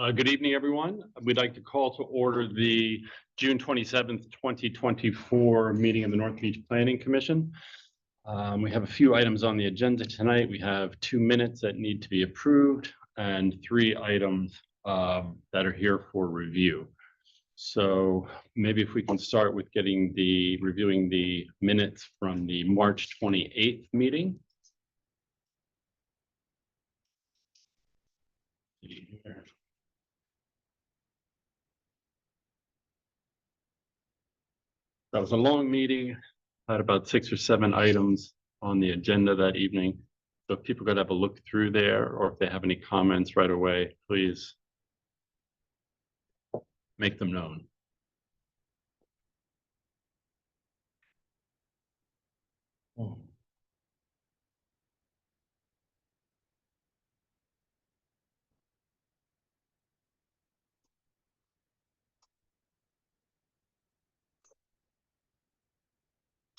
Good evening, everyone. We'd like to call to order the June 27th, 2024 meeting of the North Beach Planning Commission. We have a few items on the agenda tonight. We have 2 minutes that need to be approved and 3 items that are here for review. So maybe if we can start with reviewing the minutes from the March 28th meeting. That was a long meeting, had about 6 or 7 items on the agenda that evening. So if people could have a look through there, or if they have any comments right away, please make them known.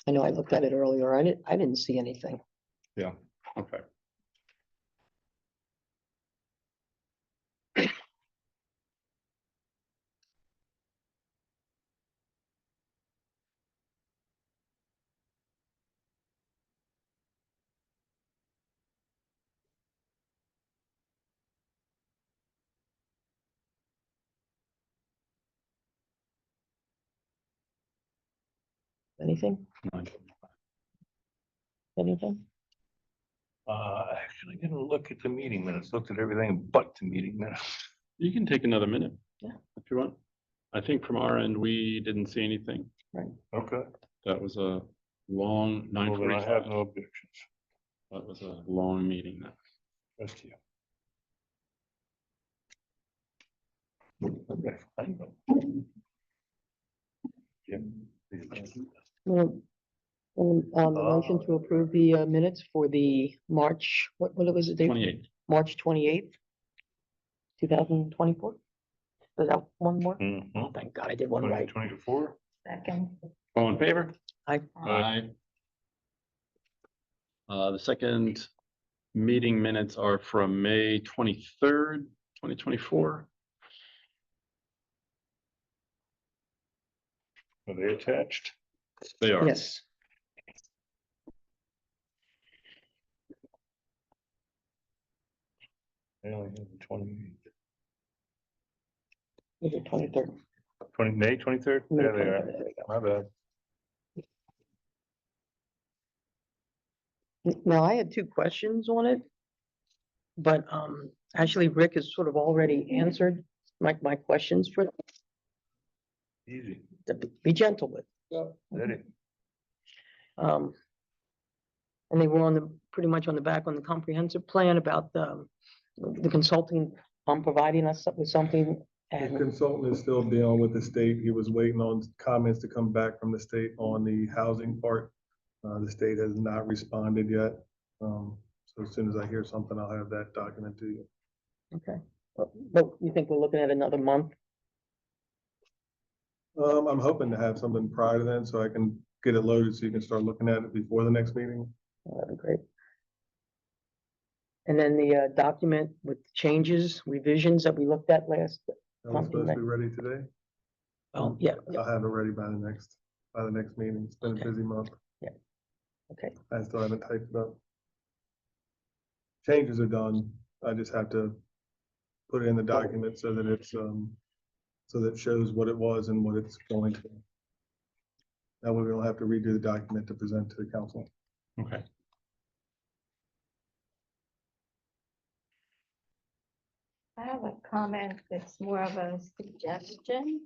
I know I looked at it earlier. I didn't see anything. Yeah, okay. Anything? Anything? Actually, I didn't look at the meeting minutes, looked at everything but the meeting minutes. You can take another minute. Yeah. If you want. I think from our end, we didn't see anything. Okay. That was a long Well, then I have 9:45. no objections. That was a long meeting. Rest of you. Okay, I know. Yeah. Well, the motion to approve the minutes for the March, what was the date? 28th. March 28th, 2024. Was that one more? Mhm. Thank God I did one right. 2024. Second. All in favor? Aye. Aye. The second meeting minutes are from May 23rd, 2024. Are they attached? They are. Yes. I only have the 28th. Was it 23rd? May 23rd? May There they 23rd, are. there we go. My bad. Now, I had 2 questions on it. But actually Rick has sort of already answered my questions for Easy. to be gentle with. Ready. And they were pretty much on the back on the comprehensive plan about the consulting providing us with something. The And consultant is still dealing with the state. He was waiting on comments to come back from the state on the housing part. The state has not responded yet. So as soon as I hear something, I'll have that document to you. okay, but you think we're looking at another month? I'm hoping to have something prior to then, so I can get it loaded so you can start looking at it before the next meeting. That'd be great. And then the document with changes, revisions that we looked at last. That was supposed to be ready today. Oh, yeah, I'll have it ready by the next meeting. It's been Okay. a busy month. okay. I still haven't typed it up. Changes are done. I just have to put it in the document so that it's, so that it shows what it was and what it's going to. That way we don't have to redo the document to present to the council. Okay. I have a comment that's more of a suggestion.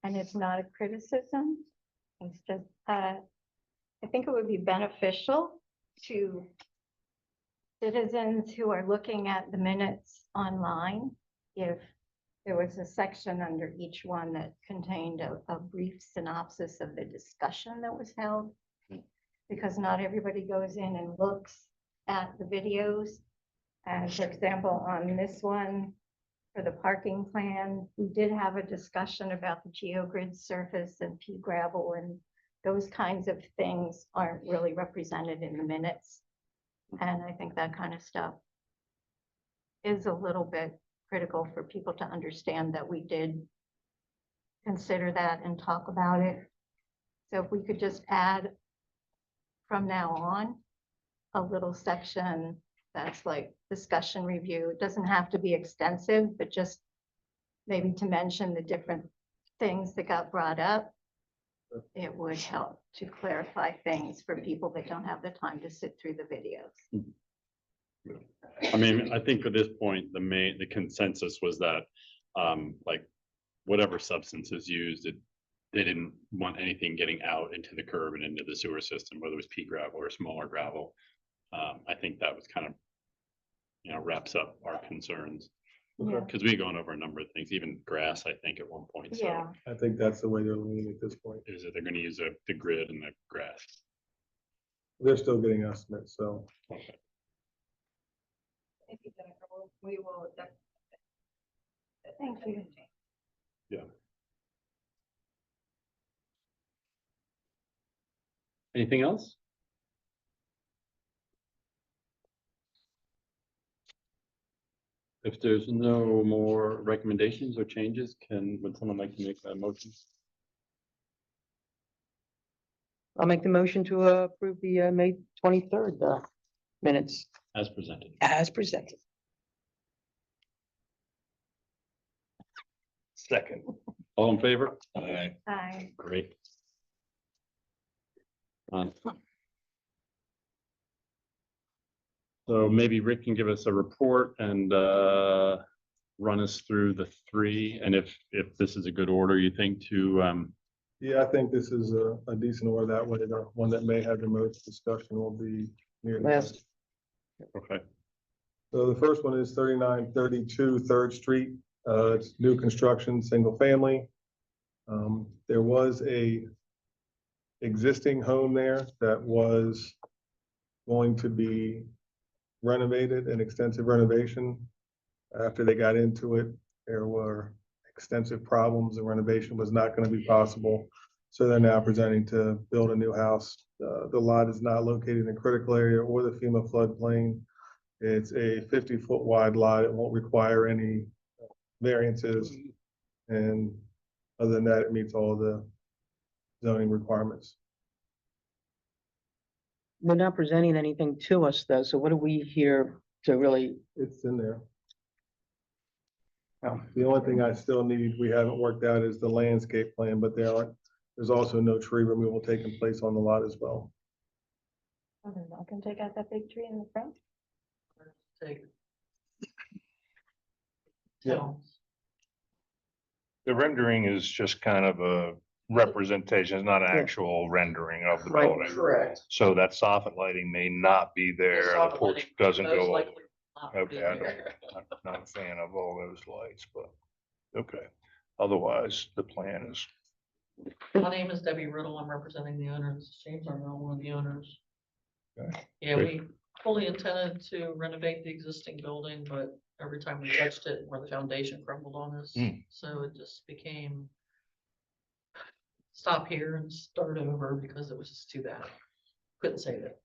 And it's not a criticism. It's just, I think it would be beneficial to citizens who are looking at the minutes online if there was a section under each one that contained a brief synopsis of the discussion that was held. Because not everybody goes in and looks at the videos. And for example, on this one, for the parking plan, we did have a discussion about the geogrid surface and pea gravel, and those kinds of things aren't really represented in the minutes. And I think that kind of stuff is a little bit critical for people to understand that we did consider that and talk about it. So if we could just add from now on, a little section that's like discussion review. It doesn't have to be extensive, but just maybe to mention the different things that got brought up. It would help to clarify things for people that don't have the time to sit through the videos. I mean, I think at this point, the consensus was that, like, whatever substance is used, they didn't want anything getting out into the curb and into the sewer system, whether it was pea gravel or smaller gravel. I think that was kind of, wraps up our concerns. Yeah. Because we gone over a number of things, even grass, I think, at one point. So Yeah, I think that's the way they're leaning at this point. is that they're gonna use the grid and the grass. They're still getting estimates, so. we will. Thank you. Anything else? If there's no more recommendations or changes, would someone like to make a motion? I'll make the motion to approve the May 23rd minutes As presented. as presented. Second. All in favor? Bye. Great. So maybe Rick can give us a report and run us through the three, and if this is a good order, you think to Yeah, I think this is a decent order that way. The one that may have the most discussion will be near the Last. end. okay. So the first one is 3932 Third Street. It's new construction, single family. There was a existing home there that was going to be renovated, an extensive renovation. After they got into it, there were extensive problems. The renovation was not going to be possible. So they're now presenting to build a new house. The lot is not located in a critical area or the FEMA floodplain. It's a 50-foot wide lot. It won't require any variances. And other than that, it meets all the zoning requirements. They're not presenting anything to us though, so what are we here to really? It's in there. Oh. The only thing I still need, we haven't worked out, is the landscape plan, but there's also no tree removal taking place on the lot as well. I can take out that big tree in the front. Yeah. The rendering is just kind of a representation, it's not an actual rendering of the Right. building. Correct. So that soffit lighting may not be there, the soffit porch lighting doesn't Most go. likely not be Okay, I there. I'm not a fan of all those lights, but, okay. Otherwise, the plan is, My name is Debbie Riddle. I'm representing the owners. James Arnell, one of the owners. Okay. Yeah, we fully intended to renovate the existing building, but every time we touched it, where the foundation crumbled on us. Hmm. So it just became stop here and start over because it was just too bad. Couldn't save it.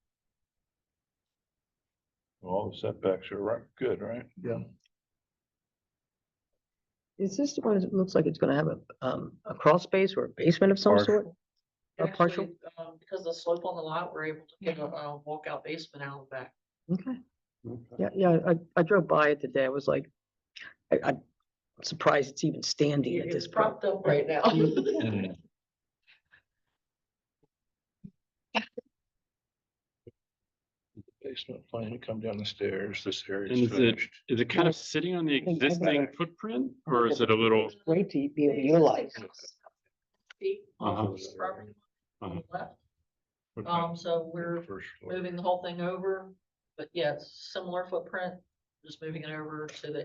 all the setbacks are right, good, right? Is this the one that looks like it's gonna have a crawl space or a basement of some Partial. sort? A partial? Actually, because of the slope on the lot, we're able to get a walkout basement out the back. Okay, yeah, I drove by it today. I was like, I'm surprised it's even standing at It's this point. propped up right now. Mm. Basement plan, you come down the stairs, this area And is is it, finished. is it kind of sitting on the I think I got existing it. footprint, or is it a little? Great to be able to utilize. Feet off Uh-huh. of the property on the left. Okay. So we're First floor. moving the whole thing over, but yeah, it's similar footprint, just moving it over to the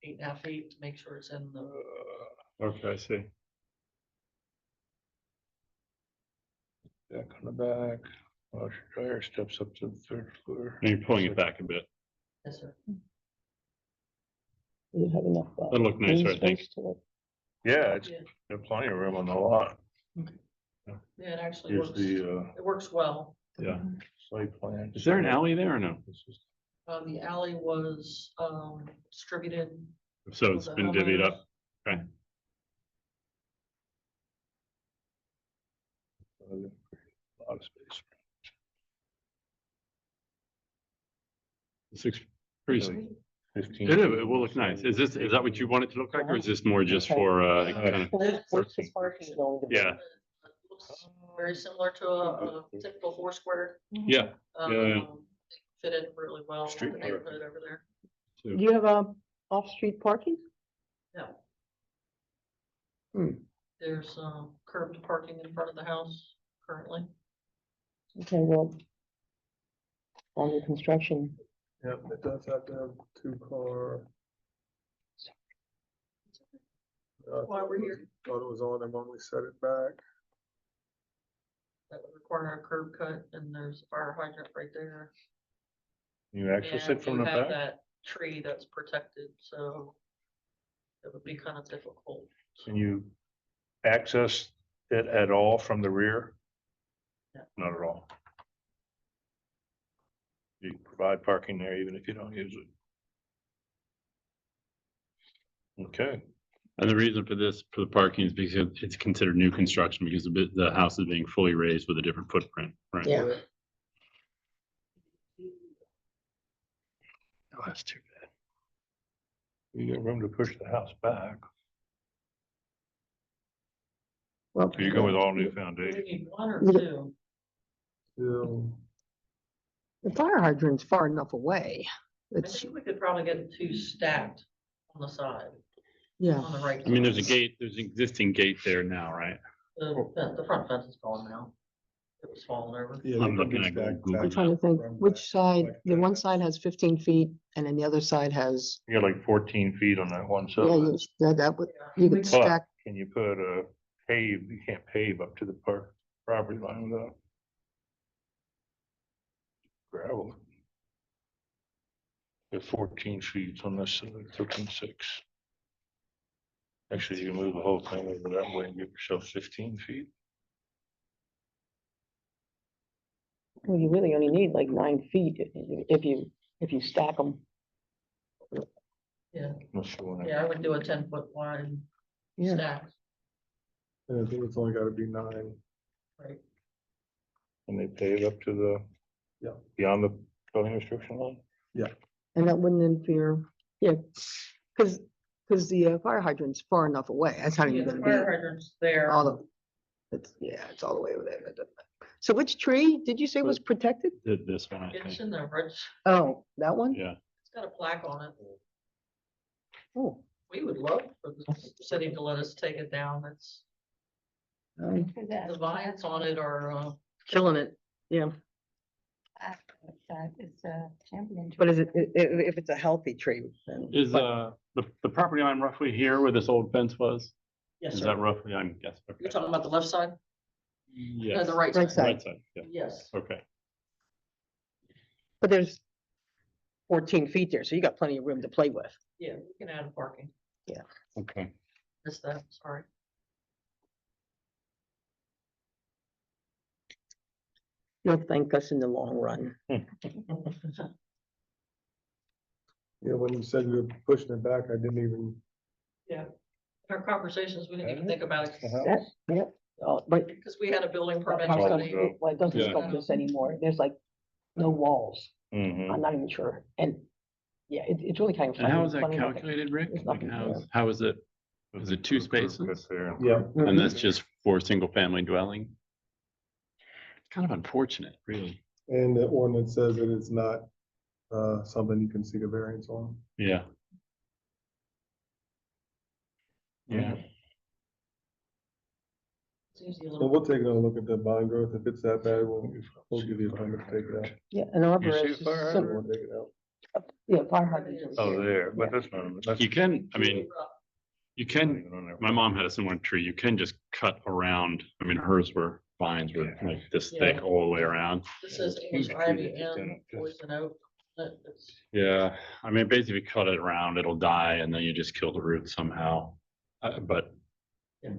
8.5 feet to make sure it's in the. Okay, I see. Back on the back, washer dryer steps up to the third floor. And you're pulling it back a bit. Yes, sir. You have enough. That'll look nicer, I green think. space to it. Yeah, it's Yeah. got plenty of room on the lot. Yeah, it actually Here's works. the It works well. Yeah. site plan. Is there an alley there or no? This is The alley was, distributed. So it's to been divvied homeowners. up. Okay. A lot of space. This looks pretty, 15. it will look nice. Is that what you want it to look like, or is this more just Okay. for, Uh, kind of, What's the parking zone? yeah, It looks very similar to a typical four square. yeah. Yeah. Fit in really well with the Street neighborhood over there. Do you have off-street parking? No. Hmm. There's, curbed parking in front of the house currently. Okay, well. On the construction, Yep, it does have to have 2-car. While we're here. Thought it was on there when we set it back. That would require a curb cut, and there's a fire hydrant right there. You access And it from you the have back? that tree that's protected, so it would be kind of difficult. Can you access it at all from the rear? No. Not at all. You provide parking there even if you don't use it. Okay, And the reason for this, for the parking is because it's considered new construction because the house is being fully raised with a different footprint, right? yeah, Oh, that's too bad. you got room to push the house back. well. So you go with all new Do foundation. we need one or Yeah. two? Still, The fire hydrant's far enough away. I It's, think we could probably get two stacked on the side, yeah, on the right. I mean, there's a side. gate, there's an existing gate there now, right? The front fence is gone now. It was falling over. yeah, I'm they can be looking at stacked Google I'm back trying to think, from which back, side, like the that. one side has 15 feet and then the other side has, You got like 14 feet on that one yeah, side. that would, you could But stack, can you put a pave, you can't pave up to the property line without gravel. There's 14 feet on this side, 13.6. Actually, you can move the whole thing over that way and give yourself 15 feet. well, you really only need like 9 feet if you stack them. Yeah, Unless you wanna- yeah, I would do a 10-foot wide Yeah. stack, And I think it's only gotta be 9. right? And they pave up to the. Yeah. Beyond the building restriction line? And that wouldn't interfere, yeah, because the fire hydrant's far enough away. That's not Yeah, even the gonna fire be hydrant's there. all of, it's, yeah, it's all the way over there. That doesn't matter. So which tree did you say was protected? This one, I It's think, in the red, Oh, that one? yeah. it's got a plaque on it. Oh. We would love for the city to let us take it down. It's, For that. the vines on it are, Killing it, yeah. That is a champion. But is it, if it's a healthy tree, then. Is, but- the property line roughly here where this old fence was? yes, Is sir. that roughly, I'm guessing? You're talking about the left side? No, Yes. the right Right side. side. Right side, yeah, Yes. okay. But there's 14 feet there, so you got plenty of room to play with. Yeah, we can add parking. Okay. Missed that, sorry. You'll thank us in the long run. Yeah, when you said you were pushing it back, I didn't even, Yeah. Our conversations, we didn't even think about it. That, yeah, but. Because we had a building permit house all already. go. Well, it doesn't Yeah. scope this anymore. There's like no walls. Mhm. I'm not even sure. And yeah, it's really kind of. And how is that funny looking. calculated, Rick? There's Like, nothing how is it? Is it 2 Curb cut spaces? there. yeah. And Mhm. that's just for single family dwelling? Kind of unfortunate, really. And the ordinance says that it's not something you can seek a variance on. Yeah. Yeah. It's usually a So little- we'll take another look at the vine growth. If it's that bad, we'll give you a permit to take it out. Yeah, an arborist. see a fire is hydrant? We'll take it out. Yeah, fire hydrants. Oh, there, but that's not. that's You can, I mean, you not can, even on there. my mom had a similar tree. You can just cut around. I mean, hers were vines were like this thick Yeah. all the way around. This is Huge English tree ivy that just and didn't- poison oak. It's- Yeah, I mean, basically cut it around, it'll die and then you just kill the root somehow. But, Yeah.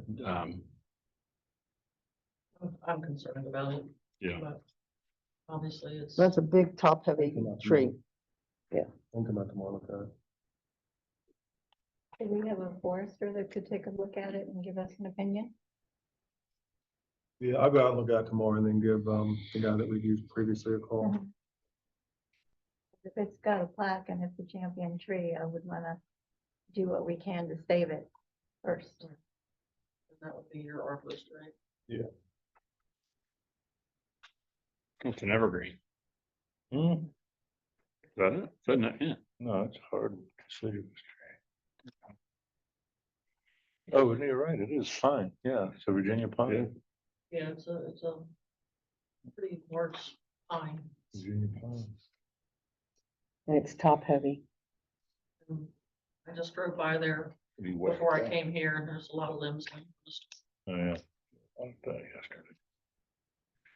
I'm concerned about it. yeah, But obviously, it's. That's a big top heavy tree. I'll come out tomorrow, look at it. Do we have a forester that could take a look at it and give us an opinion? Yeah, I'll go out and look at it tomorrow and then give, the guy that we used previously a call. Mhm. If it's got a plaque and it's a champion tree, I would wanna do what we can to save it first. And that would be your arborist, right? It's an evergreen, Hmm, isn't it? Yeah. no, it's hard to see. Oh, you're right, it is fine, yeah, it's a Virginia pine. Yeah, it's a pretty large pine. Virginia pine. And it's top heavy. And I just drove by there Pretty wet. before I came here and there's a lot of limbs. And just Oh, yeah. I like that yesterday.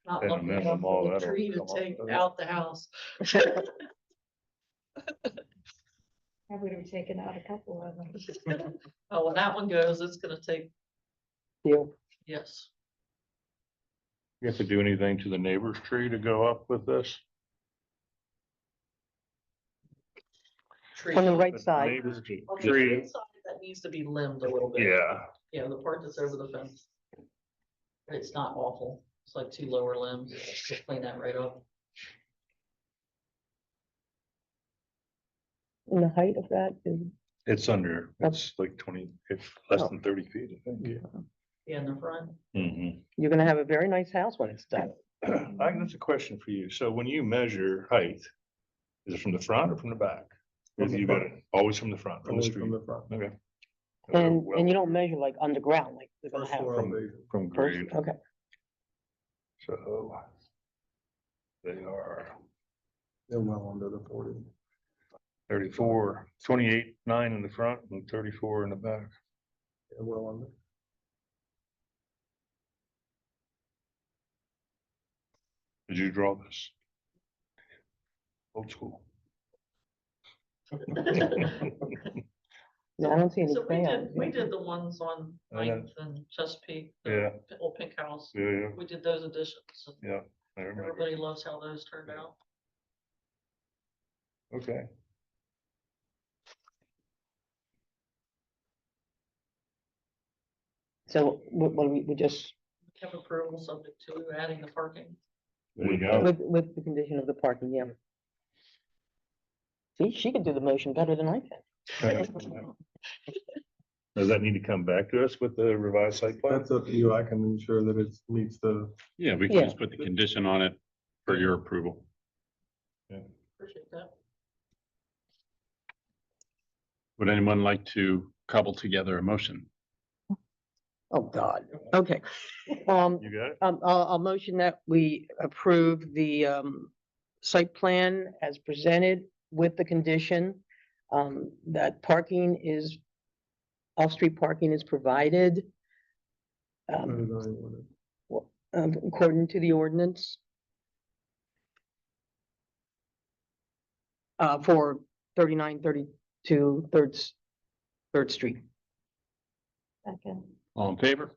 not And a lucky minimum, enough all for the that'll tree to come up take with it. out the house. I would have taken out a couple of them. Oh, when that one goes, it's gonna take, Deal. yes. You have to do anything to the neighbor's tree to go up with this? Tree. On the right The side. neighbor's On the tree, inside, that needs to be limbed a little bit. yeah, Yeah, the part that's over the fence. It's not awful. It's like two lower limbs. Just clean that right up. And the height of that is, it's under, it's like 20, it's less Oh. than 30 feet, I think. Yeah, in the front. Mhm. you're gonna have a very nice house when it's done. That's a question for you. So when you measure height, is it from the front or from the back? From the You got front. it always from the front, from the Always street? from the front. Okay. And Well, you don't measure like underground, like they're gonna First have. floor from, elevation. from First- grade, Okay, so they are They're well under the 40. 34, 28, 9 in the front and 34 in the back. They're well under. Did you draw this? Old school. no, I don't see any So crayons. we did the ones on I know. Ninth and Chesapeake. Yeah. The old pink house. Yeah, yeah, We did those additions. And yeah, I remember. everybody loves how those turned out. Okay. So what we just, Have approval subject to adding the parking. There you go. with the condition of the parking, yeah. See, she could do the motion better than I can. Does that need to come back to us with the revised site plan? That's up to you. I can ensure that it meets the, Yeah, we can Yeah. just put the condition on it for your approval. Appreciate that. Would anyone like to cobble together a motion? Oh, God, okay. You got it? I'll motion that we approve the, site plan as presented with the condition, that parking is, off-street parking is provided, according to the ordinance. For 3932 Third Street. Second, All in favor?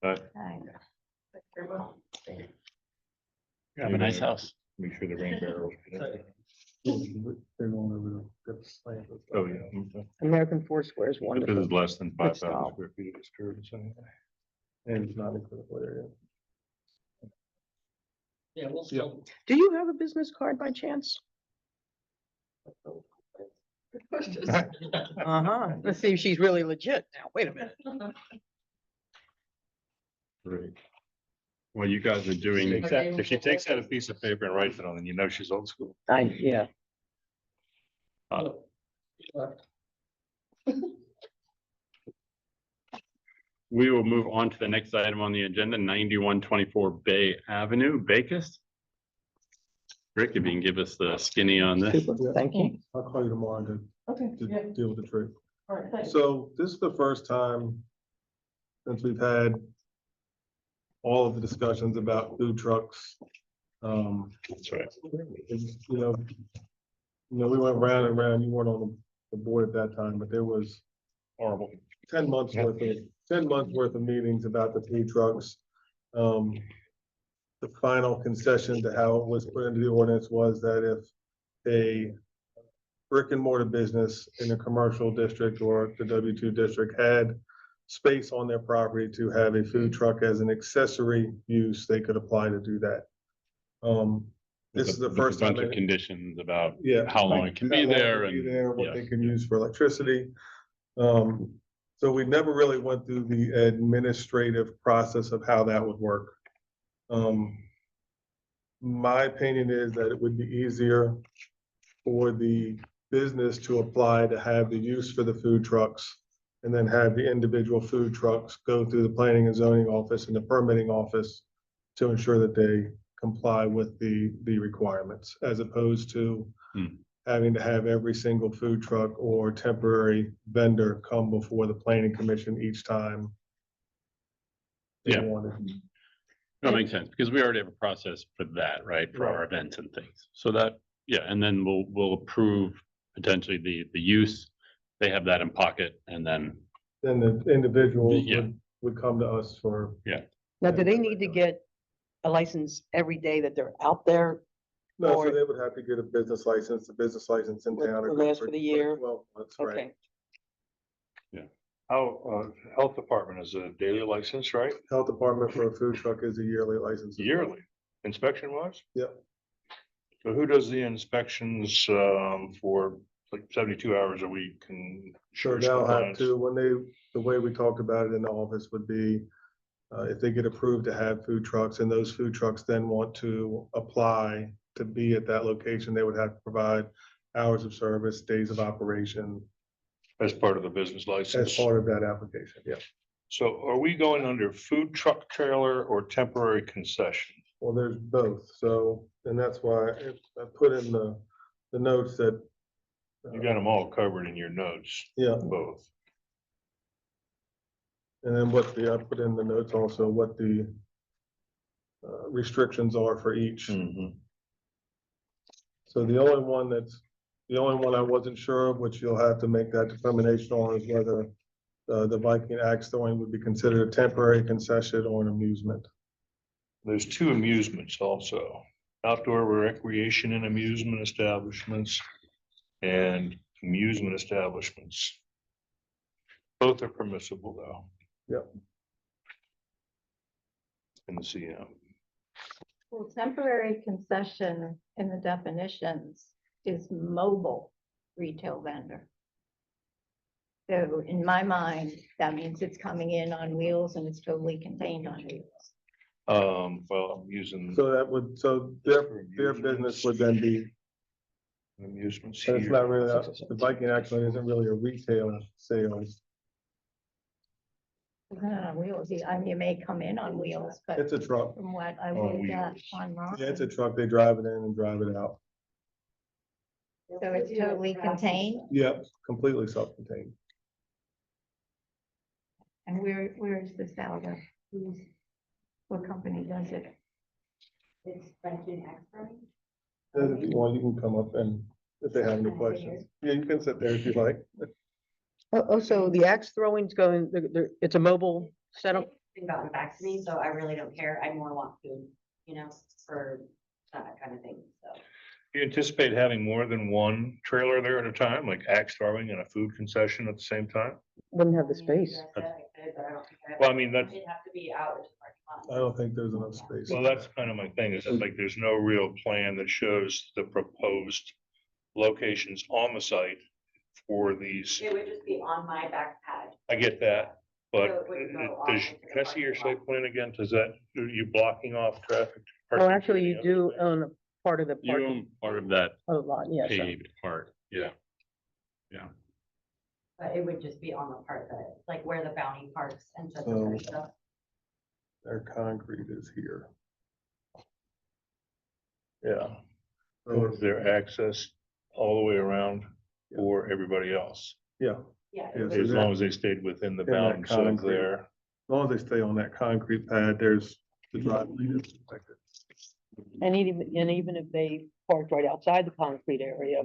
aye. Thank you very much. You have a nice house. Make sure the rain barrels. they're going over the plan. Oh, yeah. Okay. American Foursquare is If this wonderful. is less than 5,000 style. square feet of disturbance anyway. And it's not in critical area. Yeah, we'll still. Do you have a business card by chance? Good question. Uh-huh. Let's see if she's really legit now. Wait a minute. Great. Well, you guys are doing, If she takes out a piece of paper and writes it on, then you know she's old school. Yeah. we will move on to the next item on the agenda, 9124 Bay Avenue, Bacchus. Rick, if you can give us the skinny on this. Super, thank you. I'll call you tomorrow to, Okay, yeah, to deal with the tree. all right, thanks. So this is the first time since we've had all of the discussions about food trucks. That's right. it's, we went round and round. You weren't on the board at that time, but there was Horrible. 10 months worth of meetings about the food trucks. The final concession to how it was put into the ordinance was that if a brick and mortar business in the commercial district or the W2 district had space on their property to have a food truck as an accessory use, they could apply to do that. This is the With a first time. bunch of conditions about Yeah. how long it can be there and. What yeah. they can use for electricity. So we never really went through the administrative process of how that would work. My opinion is that it would be easier for the business to apply to have the use for the food trucks and then have the individual food trucks go through the planning and zoning office and the permitting office to ensure that they comply with the requirements, as opposed to having to have every single food truck or temporary vendor come before the planning commission each time. they Yeah. wanted. That makes sense, because we already have a process for that, right, for our events and things. So that, yeah, and then we'll approve potentially the use. They have that in pocket and then, Then the individuals Yeah. would come to us for. Now, do they need to get a license every day that they're out there? No, so Or- they would have to get a business license, in Would- town. would last for the year? 12 months, right? Okay, How, health department is a daily license, right? Health department for a food truck is a yearly license. as well. Yearly, inspection was? Yep. So who does the inspections, for like 72 hours a week and? Sure, insurance they'll have compliance? to, the way we talked about it in the office would be, if they get approved to have food trucks and those food trucks then want to apply to be at that location, they would have to provide hours of service, days of operation As part of the business as license. part of that application, yeah. So are we going under food truck trailer or temporary concession? Well, there's both, so, and that's why I put in the notes that. You got them all covered in your notes, Yeah, both. and then I put in the notes also what the restrictions are for each. So the only one I wasn't sure of, which you'll have to make that determination on, is whether the Viking axe throwing would be considered a temporary concession or an amusement. There's two amusements also, outdoor recreation and amusement establishments and amusement establishments. Both are permissible though. Yep. In the CM. Well, temporary concession in the definitions is mobile retail vendor. So in my mind, that means it's coming in on wheels and it's totally contained on wheels. Well, I'm using So their business would then be, amusements but it's here. not really, the Viking actually isn't really a retail sales. It's not on wheels. I mean, you may come in on wheels, but It's a truck. from what I On looked at wheels. online. Yeah, it's a truck. They drive it in and drive it out. So it's totally contained. Yep, completely self-contained. And where is this out of? What company does it? It's Viking Expert. If you want, you can come up and if they have any questions. Yeah, you can sit there if you like. so the axe throwing's going, it's a mobile setup? They've gotten back to me, so I really don't care. I more want food, for that kind of thing, so. You anticipate having more than one trailer there at a time, like axe throwing and a food concession at the same time? Wouldn't have the I mean, space. I said I could, but I don't think Well, I mean, that's, It'd have to be out into the parking lot. I don't think there's enough space. well, that's kind of my thing, is that like, there's no real plan that shows the proposed locations on the site for these. It would just be on my back pad. I get that, but So it wouldn't go off does, into the can I see your parking lot. site plan again? Does that, are you blocking off traffic? Oh, parking actually, for you any do other space? own a part of the You parking own part of that lot, yes. paved part, yeah. But it would just be on the part that, like where the bounty parks and such So- other stuff. Their concrete is here. Yeah, So, is there access all the way around for everybody else? yeah, Yeah. Yeah, it so would- As long as they stayed within the In that bounds of concrete. their. as long as they stay on that concrete pad, there's the driveway is protected. And even if they parked right outside the concrete area,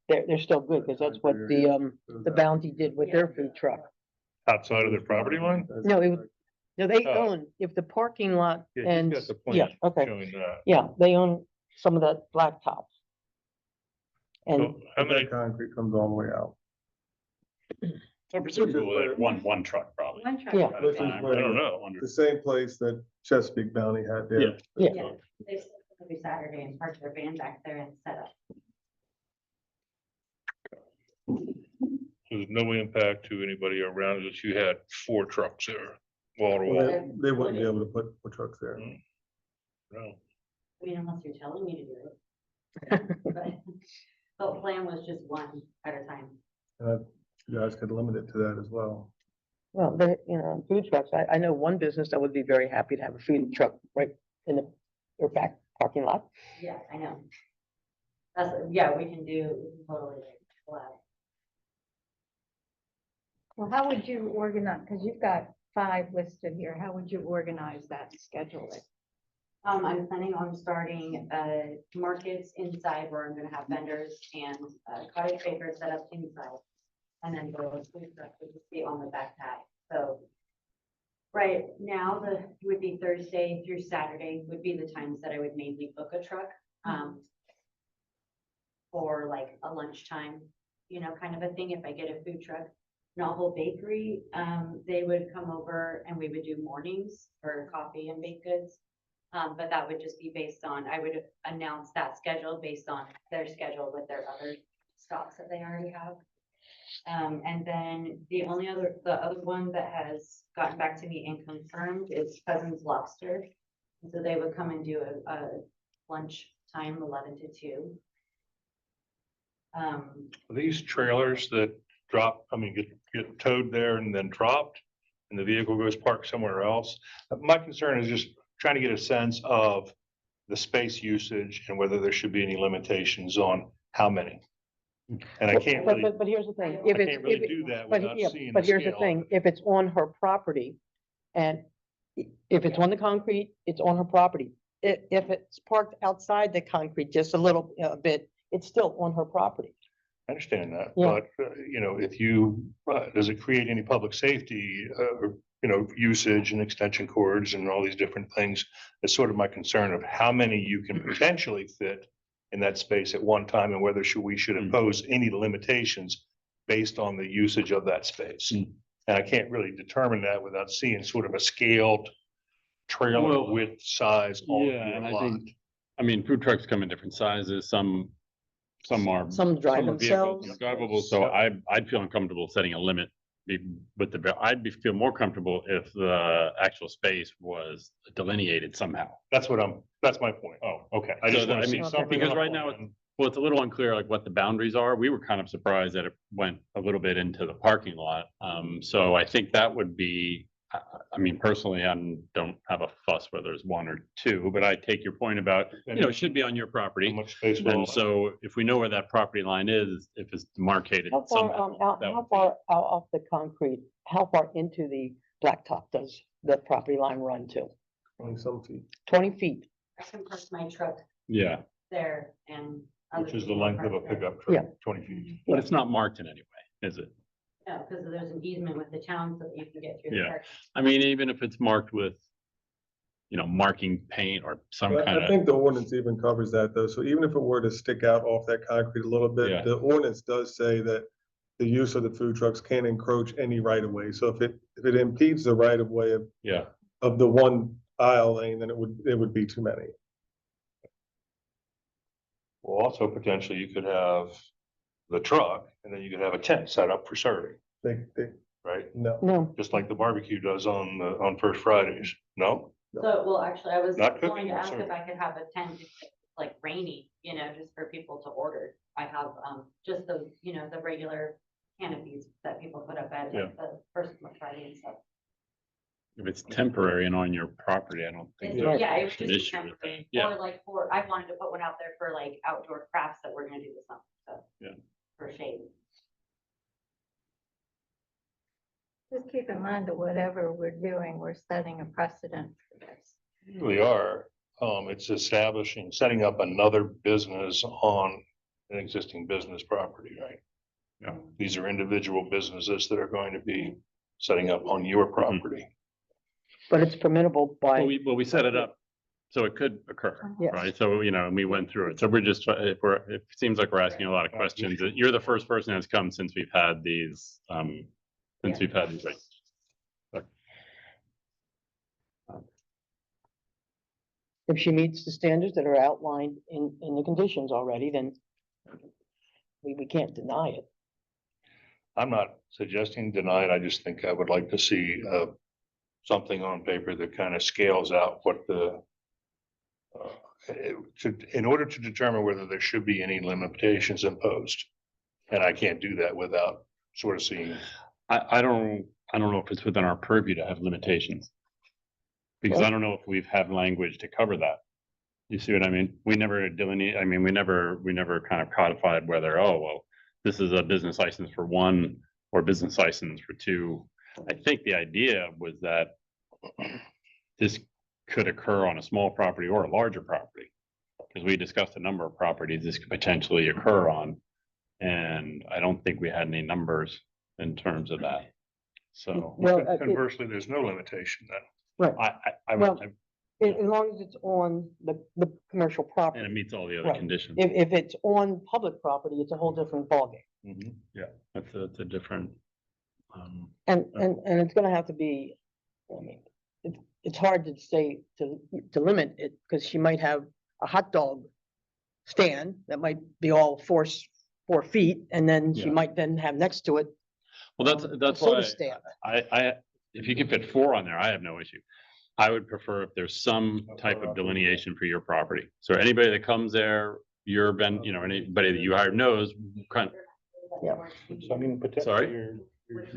they're still good, because that's what the Bounty did with their food truck. Outside of their property line? No, No, they Oh. own, if the parking lot Yeah, and, he's got the yeah, plan okay, showing that. yeah, they own some of that blacktop. And So how many, That concrete comes all the way out. So presumably like one truck probably. One truck. Yeah. At a Which is time. where- I don't know. The same place that Chesapeake Bounty had there. Yeah. Yeah. Yeah, they said every Saturday and park their van back there and set up. there's no impact to anybody around it? You had 4 trucks there, wall to Well, wall. they wouldn't be able to put trucks there. No. I mean, unless you're telling me to do it. But the plan was just one at a time. You guys could limit it to that as well. well, the, food trucks, I know one business that would be very happy to have a food truck right in their back parking lot. Yeah, I know. That's, yeah, we can totally allow. Well, how would you organize, because you've got 5 listed here, how would you organize that, schedule it? I'm planning on starting, markets inside where I'm gonna have vendors and, cottage bakers set up inside. And then the food truck would just be on the backpack, so. Right now, would be Thursday through Saturday would be the times that I would mainly book a truck, for like a lunchtime, kind of a thing, if I get a food truck. Novel Bakery, they would come over and we would do mornings for coffee and baked goods. But that would just be based on, I would announce that schedule based on their schedule with their other stocks that they already have. And then the other one that has gotten back to me and confirmed is Cousins Lobster. So they would come and do a lunch time, 11 to 2. Are these trailers that drop, get towed there and then dropped, and the vehicle goes parked somewhere else? My concern is just trying to get a sense of the space usage and whether there should be any limitations on how many. And I can't But, really, but here's the thing, I if I it's, can't really if it- do that but, without yeah, seeing the but here's the scale. thing, if it's on her property, and if it's on the concrete, it's on her property. If it's parked outside the concrete just a little bit, it's still on her property. I understand that, Yeah. but, if you, does it create any public safety, usage and extension cords and all these different things? That's sort of my concern of how many you can potentially fit in that space at one time, and whether we should impose any limitations based on the usage of that space. Mm. And I can't really determine that without seeing sort of a scaled trailer Well, width size on Yeah, and your I lot. think, food trucks come in different sizes, some are. Some drive are vehicles themselves. Drivable, so I'd feel uncomfortable setting a limit with feel more comfortable if the actual space was delineated somehow. That's my point. Oh, Okay, I just So, want I to see mean, something. because on a right now plan. Well, it's a little unclear like what the boundaries are. We were kind of surprised that it went a little bit into the parking lot. So I think that would be, personally, I don't have a fuss whether there's 1 or 2, but I take your point about, it should be on your How property. much space will And allow. so if we know where that property line is, if it's demarcated How far, somehow. that how would be- far out off the concrete, how far into the blacktop does the property line run to? Only some feet. 20 feet? I can park my truck Yeah, there and. other Which is the people length of a park there. pickup Yeah. truck, 20 feet. but it's not marked in any way, is it? No, because there's an easement with the town so that you can get through the Yeah. park. Even if it's marked with, marking paint or some But kind I of, think the ordinance even covers that though. So even if it were to stick out off that concrete a little Yeah. bit, the ordinance does say that the use of the food trucks can't encroach any right of way. So if it impedes the right of way yeah. of the one aisle lane, then it would be too many. Well, also potentially you could have the truck and then you could have a tent set up for serving, They, right? no. No, Just like the barbecue does on First Fridays. No? So, well, actually, I was Not going cooking, to ask sorry. if I could have a tent, if it's like rainy, just for people to order. I have, just the, the regular canopies that people put up at Yeah. like, the first Friday and stuff. If it's temporary and on your property, I don't think It's- there's Yeah, it was an just issue with that. temporary, Yeah, or like I wanted to put one out there for like outdoor crafts that we're gonna do this summer, so. Yeah. For shade. Just keep in mind that whatever we're doing, we're setting a precedent for this. You really are. It's setting up another business on an existing business property, right? Yeah. These are individual businesses that are going to be setting up on your property. but it's permittable by. we set it up So it could occur, Yes. right? So, you know, and we went through it. So we're just, it seems like we're asking a lot of questions. You're the first person that's come since we've had these, rates. If she meets the standards that are outlined in the conditions already, then we can't deny it. I'm not suggesting deny it. I just think I would like to see, something on paper that kind of scales out what the in order to determine whether there should be any limitations imposed. And I can't do that without sort of seeing. I don't know if it's within our purview to have limitations. Because I don't know if we've had language to cover that. You see what I mean? We never delineate, I mean, we never kind of codified whether, oh, well, this is a business license for one or business license for two. I think the idea was that this could occur on a small property or a larger property. Because we discussed a number of properties this could potentially occur on. And I don't think we had any numbers in terms of that. So, Well, Conversely, there's no limitation then. right, I Well, would, as long as it's on the commercial and it property. meets all the other Right. conditions. If it's on public property, it's a whole different ballgame. Yeah, that's a different. And, Yeah. and it's gonna have to be, I mean, it's hard to say, to limit it, because she might have a hot dog stand that might be all 4 feet, and then she Yeah. might then have next to it. Well, a that's soda why stand. if you can fit 4 on there, I have no issue. I would prefer if there's some type of delineation for your property. So anybody that comes there, anybody that you hire knows kind of, So I mean, Sorry?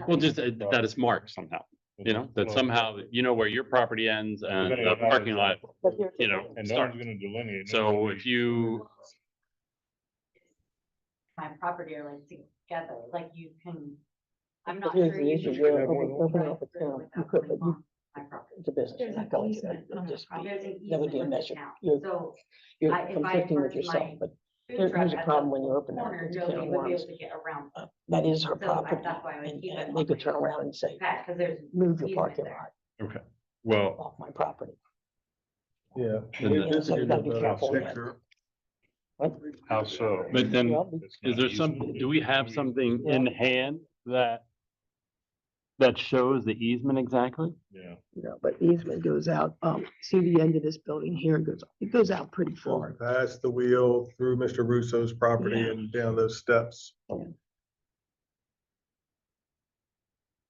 well, just that it's marked somehow, that somehow, where your property ends and the parking lot, But here's the you know, thing. And no start. one's gonna delineate. So if you, My property are like together, like you can, I'm But not here's sure the you issue, can. you're drive opening up a through town. You without could, going but you, on my property. it's a business, you're not going to, it'd just be, There's an that would be a easement mess. with the town, You're, so you're if I conflicting with parked yourself, my but food here's truck a at problem the when you open that, corner, it's a nobody can of would be worms. able to get around That is her So, property, that's why I would and, keep it and they could turn on my around and say, that, because there's. move your easement parking there. lot well, off my property. Yeah. And then- So you gotta be careful with that. What? How so? but then, Well, It's is not there easement. some, do we have something in hand that shows the easement exactly? Yeah. No, but easement goes out, see the end of this building here, it goes out pretty far. Past the wheel, through Mr. Russo's property Yeah. and down those steps.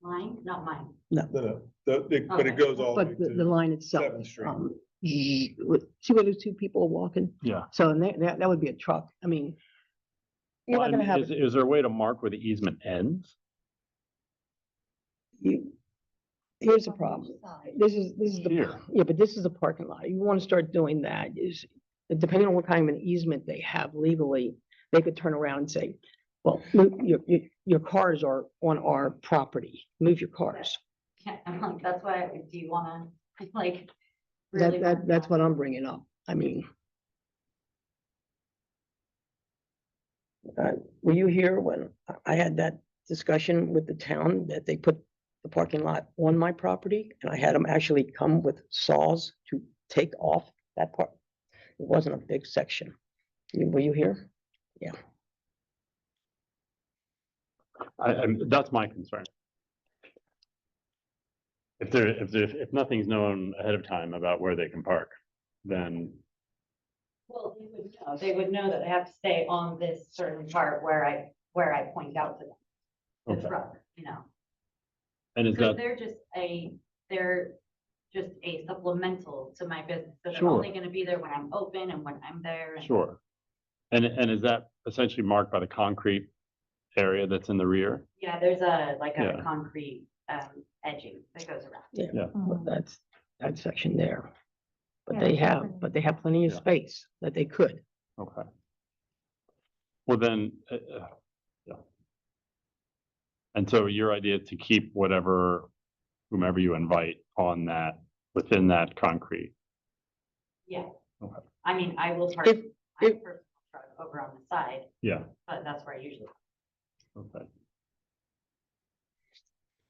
Mine, not mine. No, but it goes all the way But the to, line itself, 7th Street. see where those 2 people are walking? Yeah. So and that would be a truck, I mean. You're not gonna have, Is there a way to mark where the easement ends? here's the problem, this is the, Here. yeah, but this is a parking lot, you wanna start doing that, depending on what kind of an easement they have legally, they could turn around and say, well, your cars are on our property, move your cars. I'm like, that's why, do you wanna, like? really That's mark what that? I'm bringing up, I mean. Were you here when I had that discussion with the town that they put the parking lot on my property? And I had them actually come with saws to take off that part. It wasn't a big section. Were you here? That's my concern. If nothing's known ahead of time about where they can park, then, Well, they would know that they have to stay on this certain part where I point out to them, the okay. truck, And is Because that, they're just a supplemental to my business, so they're Sure. only gonna be there when I'm open and when I'm there. and- sure. And is that essentially marked by the concrete area that's in the rear? Yeah, there's a Yeah. concrete, edging that goes around. Yeah. Well, that's that section there. But Yeah, they have, definitely. but they have plenty of Yeah. space that they could. Okay. Well, then, yeah. And so your idea is to keep whomever you invite on that, within that concrete. Yeah. Okay. I mean, I will park If- my if- personal truck over on the side, Yeah, but that's where I usually. okay.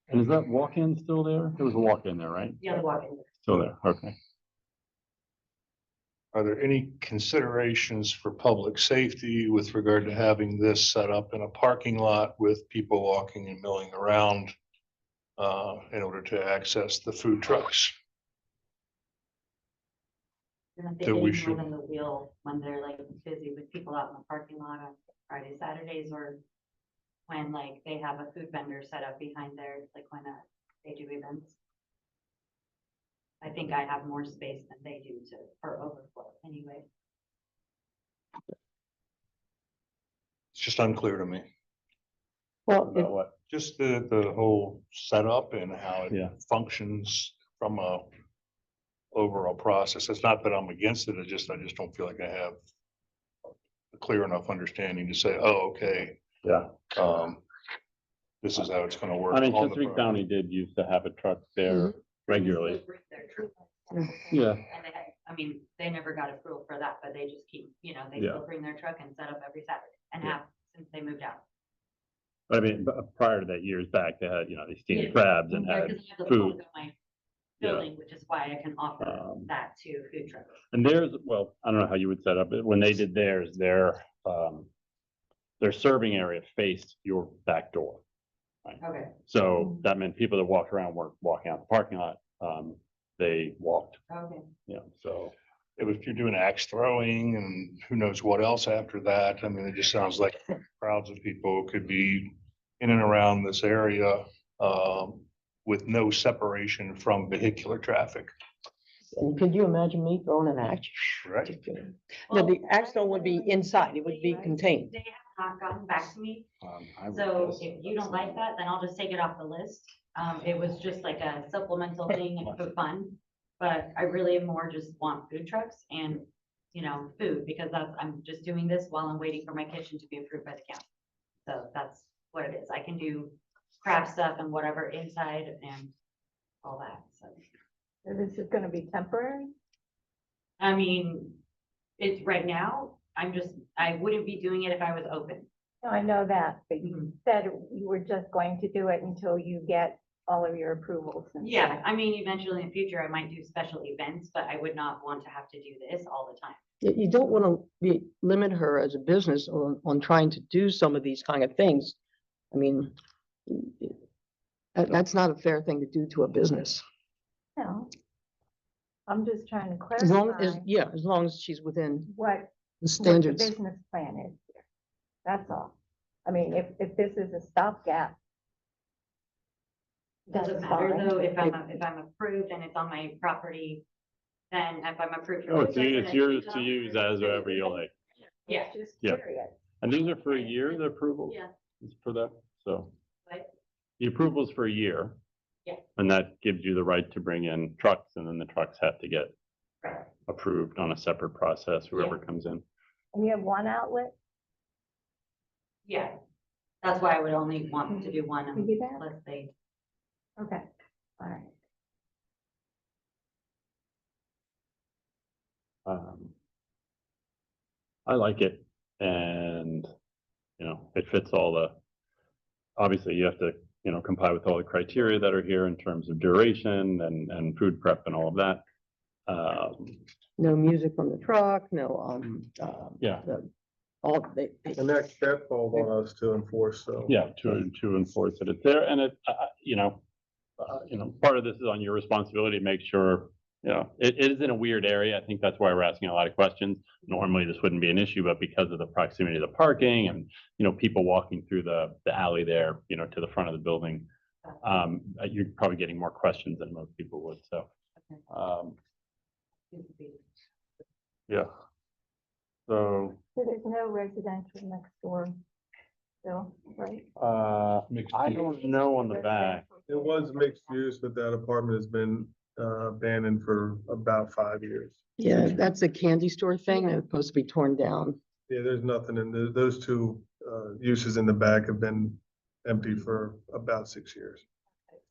And is that walk-in still there? There was a walk-in there, right? Yeah, the walk-in. Still there, okay. Are there any considerations for public safety with regard to having this set up in a parking lot with people walking and milling around in order to access the food trucks? And they That we need should- more than the wheel when they're like busy with people out in the parking lot on Friday, Saturdays, or when like they have a food vendor set up behind there, like when they do events. I think I have more space than they do for overflow anyway. It's just unclear to me. Well, About what? Just the whole setup and how Yeah. it functions from a overall process. It's not that I'm against it, I just don't feel like I have a clear enough understanding to say, oh, okay, Yeah. this is how it's gonna work. I mean, on the Chesapeake property. County did used to have a truck there regularly. They bring their troop. Yeah. And I mean, they never got approval for that, but they just keep, they Yeah. still bring their truck and set up every Saturday and Yeah. have since they moved out. But I mean, prior to that, years back, they had, they steamed Yeah. crabs and Yeah, had 'cause I have the food. phones on my Yeah. building, which is why I can offer Um, that to food trucks. And theirs, well, I don't know how you would set up it. When they did theirs, their serving area faced your back door. Okay, So that meant people that walked around weren't walking out the parking lot. They walked, okay. so. If you're doing axe throwing and who knows what else after that, I mean, it just sounds like crowds of people could be in and around this area with no separation from vehicular traffic, and could you imagine me throwing an axe? right? No, the axe throwing would be inside, it would be contained. They have not gotten back to me, I would so guess if you don't like that, then I'll just take it off the list. It was just like a supplemental thing for fun, but I really more just want food trucks and, food, because I'm just doing this while I'm waiting for my kitchen to be approved by the county. So that's what it is. I can do craft stuff and whatever inside and all that, so. So this is gonna be temporary? I mean, it's right now, I wouldn't be doing it if I was open. No, I know that, but you Mhm. said you were just going to do it until you get all of your approvals. and Yeah, I mean, eventually in the future, I might do special events, but I would not want to have to do this all the time. You don't want to limit her as a business on trying to do some of these kind of things. I mean, that's not a fair thing to do to a business. No. I'm just trying to As long as, clarify yeah, as long as she's within what the the standards. business plan is here. That's all. I mean, if this is a stopgap. Does it that's matter fine. though, if I'm approved and it's on my property, then if I'm approved. for Oh, food trucks, then it's yours it's to on use there. as wherever you like. Yeah. Just Yeah. curious. And these are for a year, the approval Yeah, for that, so. right, The approval's for a year. Yeah. And that gives you the right to bring in trucks, and then the trucks have to get right. approved on a separate process, whoever Yeah. comes in. And you have one outlet? Yeah, that's why I would only want to do one Piggyback? unless they, Okay, all right. I like it, and, it fits all the, obviously you have to, comply with all the criteria that are here in terms of duration and food prep and all of that. No music from the truck, no, Yeah. all, And that falls on us to enforce, so. Yeah, to enforce it. It's there, and it, part of this is on your responsibility to make sure, it is in a weird area. I think that's why we're asking a lot of questions. Normally, this wouldn't be an issue, but because of the proximity to the parking and, people walking through the alley there, to the front of the building, you're probably getting more questions than most people would, so. Yeah. So, So there's no residential next door still, right? I don't know on the back. It was mixed use, but that apartment has been abandoned for about 5 years. yeah, that's a candy store thing. That's supposed to be torn down. Yeah, there's nothing in those two uses in the back have been empty for about 6 years.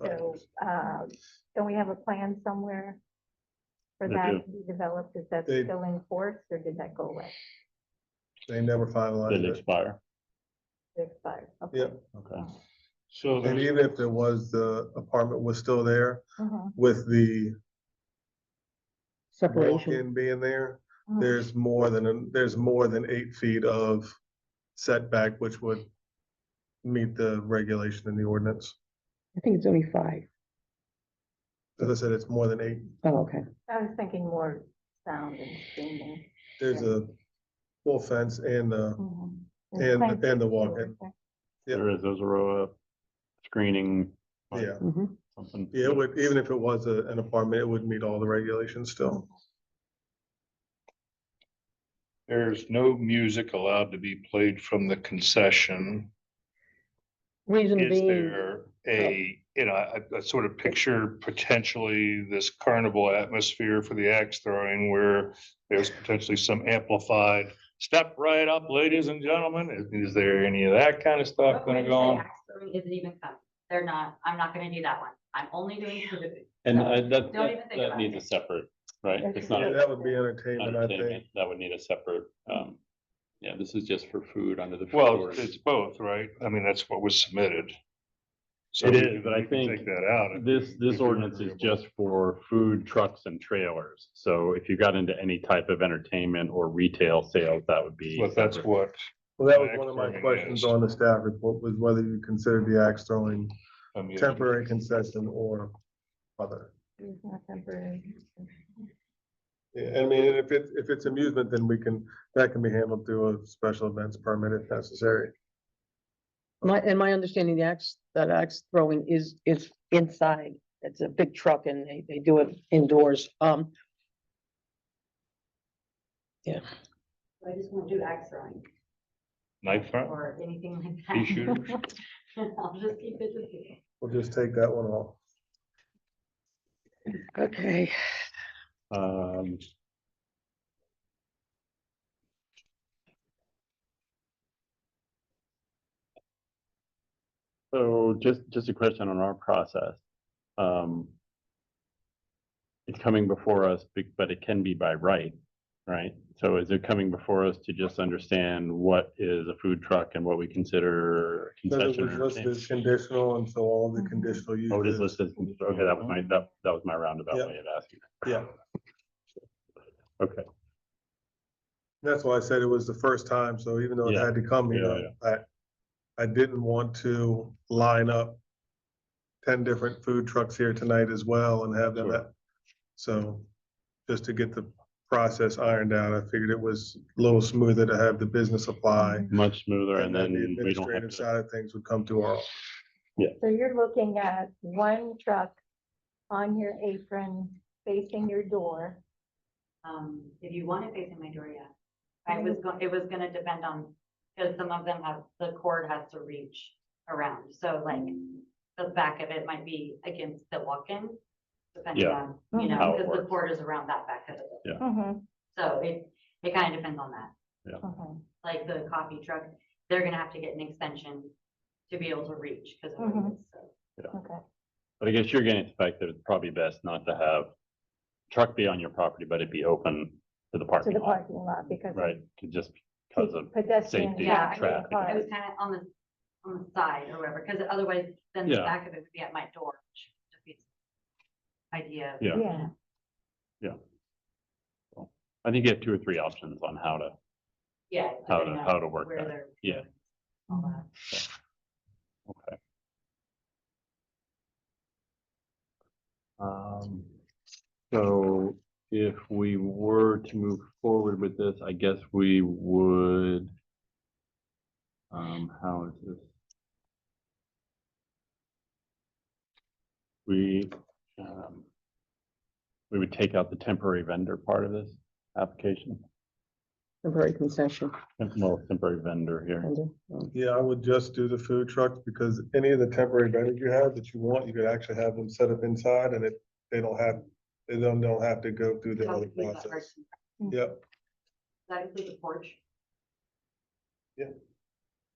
So, don't we have a plan somewhere for They that do. to be developed? Is that They- still in force or did that go away? They never finalized Did it it. expire? It expired? Okay. Yep. Okay. So And there's, even if there was, the apartment was still there Mhm, with the Separation. walk-in being there, there's more than 8 feet of setback, which would meet the regulation in the ordinance. I think it's only 5. As I said, it's more than 8. Oh, okay. I was thinking more sound and screaming. There's a full fence and and the walk-in. Yeah. There is, those are screening. like Yeah, Mhm. Something. yeah, it would, even if it was an apartment, it would meet all the regulations still. There's no music allowed to be played from the concession. Reason Is being, there I sort of picture potentially this carnival atmosphere for the axe throwing where there's potentially some amplified, step right up, ladies and gentlemen. Is there any of that kind of stuff gonna go on? Isn't even coming. They're not, I'm not gonna do that one. I'm only doing food. And So, that, don't even think that about needs it. a separate, right? It's Yeah, not that would be entertainment, I entertainment. think. That would need a separate, yeah, this is just for food under the. Well, floor. it's both, right? I mean, that's what was submitted. So It we is, can- but I we can think Take that out. if This you're ordinance is agreeable. just for food trucks and trailers. So if you got into any type of entertainment or retail sales, that would be. But that's separate. what. Well, that was Axe one of my throwing questions is. on the staff report, was whether you considered the axe throwing I mean, temporary concession or other. It's not temporary. Yeah, I mean, if it's amusement, then that can be handled through a special events permit if necessary. my understanding, that axe throwing is inside. It's a big truck and they do it indoors. I just won't do axe throwing Knife throw? or anything like Pea shooters? that. I'll just keep it with you. We'll just take that one off. Okay. Um, So just a question on our process. It's coming before us, but it can be by right, right? So is it coming before us to just understand what is a food truck and what we consider a So it concession? was or listed as entertainment? conditional, and so all the Mhm. conditional uses. Oh, it is listed, okay, that was my roundabout Yeah. way of asking. Yeah, Okay, that's why I said it was the first time, so even though it Yeah. had to come, I didn't want to line up 10 different food trucks here tonight as well and have them Sure. at, so just to get the process ironed out, I figured it was a little smoother to have the business apply. much smoother and then the we don't have administrative to, side of things would come to our, So you're looking at one truck on your apron facing your door. If you want it facing my door, yeah. It was gonna depend on, because some of them have, the cord has to reach around, so like, the back of it might be against the walk-in. Depending Yeah. on, you know, How it because the works. cord is around that back of it. Yeah. Mhm, So it kind of depends on that. mhm. Like the coffee truck, they're gonna have to get an extension to be able to reach, because of Mhm. where it is, so. Okay. but I guess you're getting to the fact that it's probably best not to have truck be on your property, but it be open to the To parking the lot, parking lot because. right? Just because of, Pedestrians. safety, Yeah, traffic. It was kind of on the side or whatever, because otherwise then the Yeah. back of it would be at my door. Which defeats the idea. of- Yeah. Yeah. I think you have 2 or 3 options on how to, Yeah. How to- depending on how to work where that. they're- Yeah. all that. okay. So if we were to move forward with this, I guess we would. How is this? We would take out the temporary vendor part of this application, Temporary concession. well, temporary vendor here. yeah, I would just do the food trucks, because any of the temporary vendors you have that you want, you could actually have them set up inside, and they don't have to go through the That other includes that process. part. Yep, Does that include the porch? Yeah.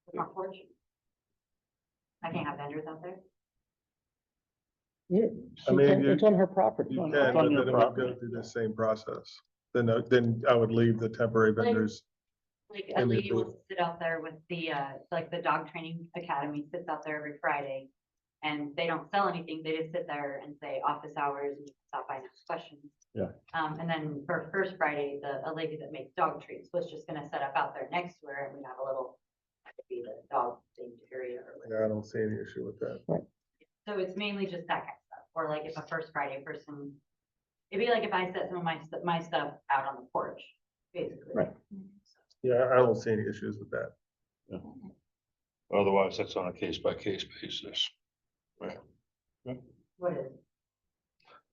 The front porch? I can't have vendors out there. Yeah, I mean, it's on her property. you can, on but your then it would go property. through the same process. Then I would leave the temporary vendors. Like And a they lady do wants to sit out there with the, like the dog training academy sits out there every Friday. And they don't sell anything, they just sit there and say office hours, and you can stop by and ask questions. Yeah. And then for First Friday, a lady that makes dog treats was just gonna set up out there next to her, and we have a little, be the dog themed area or whatever. Yeah, I don't see any issue with that. So it's mainly just that kind of stuff, or like if a First Friday person, it'd be like if I set some of my stuff out on the porch, basically. Right. Yeah, I don't see any issues with that. Otherwise, that's on a case by case basis. What is?